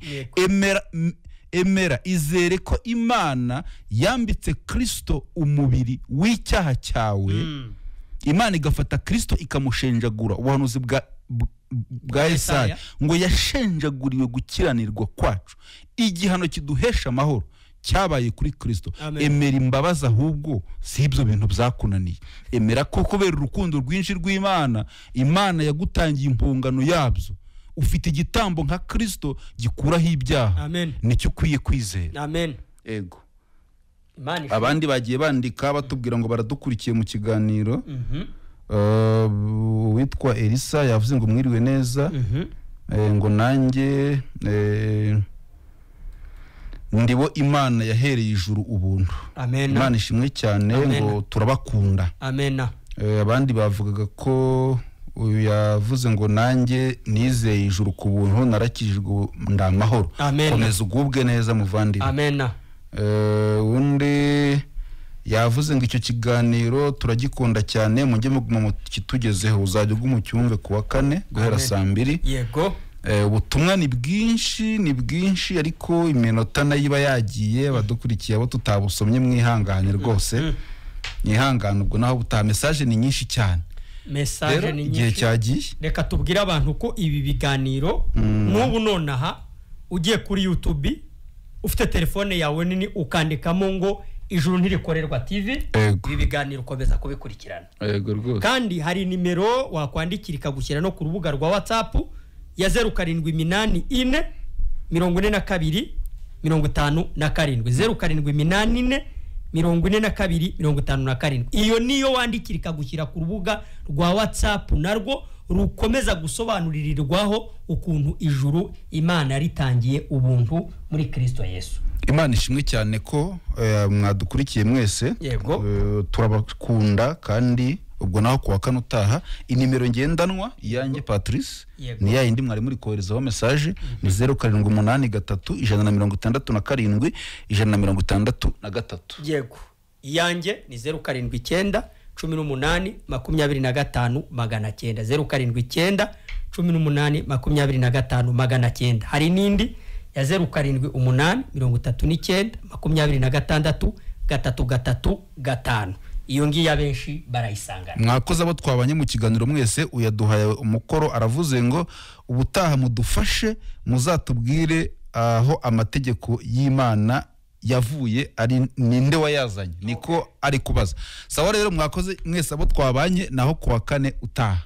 Emera izere ko Imana yambitse Kristo umubiri w'icyaha cyawe. Imana igafata Kristo ikamushenjagura. Ubuhanuzi bwa Yesaya ngo yashenjaguriwe gukiranirwa kwacu, igihano kiduhesha amahoro cyabaye kuri Kristo. Emera imbabazi, ahubwo si ibyo bintu byakunaniye. Emera ko kubera urukundo rwinshi rw'Imana, Imana yagutangiye impungano yabyo. Ufite igitambo nka Kristo gikuraho ibyaha. Nicyo ukwiye kwizera. Ego. Abandi bagiye bandika batubwira ngo baradukurikiye mu kiganiro. Witwa Elisa yavuze ngo mwiriwe neza. Ngo nanjye ndibo Imana yahereye ijuru ubuntu. Imana ishimwe cyane, ngo turabakunda. Abandi bavugaga ko yavuze ngo nanjye nizeye ijuru ku buntu, narakijwe ndamahoro. Komeza ugubwe neza muvandimwe. Undi yavuze ngo icyo kiganiro turagikunda cyane, mujye muguma mu kitugezeho, uzajya ugumucyumve kuwa 4 guhera saa 2. Yego. Ubutumwa ni bwinshi ariko iminota nayiba yagiye. Badukurikiye abo tutabusomye mwihangane rwose. Mwihangane ubwo naho butaha message ni nyinshi cyane. Message ni nyinshi cyagiye. Reka tubwire abantu ko ibi biganiro n'ubu nonaha ugiye kuri YouTube ufite telefone yawe nini ukandikamo ngo Ijuru Ntirikorerwa TV, ibi biganiro ukomeza kubikurikirana. Yego rwose. Kandi hari nimero wakwandikira ikagushyira no ku rubuga rwa WhatsApp ya 0784 42 57 0784 42 57. Iyo niyo wandikira ikagushyira ku rubuga rwa WhatsApp narwo rukomeza gusobanuririrwaho ukuntu ijuru Imana ritangiye ubuntu muri Kristo Yesu. Imana ishimwe cyane ko mwadukurikiye mwese. Turabakunda kandi ubwo naho kuwa 4 utaha inimero ngendanwa yanjye Patrice ni ya yindi mwari muri koherezaho message ni 0783 167 Yego. Yanjye ni 079 18 25 900 079 18 25 Hari nindi ya 078 39 26 335. Iyo ngiye abenshi barayisangana. Mwakoze abo twabanye mu kiganiro mwese, uyaduhaye umukoro aravuze ngo ubutaha mudufashe muzatubwire aho amategeko y'Imana yavuye, ari ninde wayazanye, niko ari kubaza. Sawa rero mwakoze mwese abo twabanye, naho kuwa 4 utaha.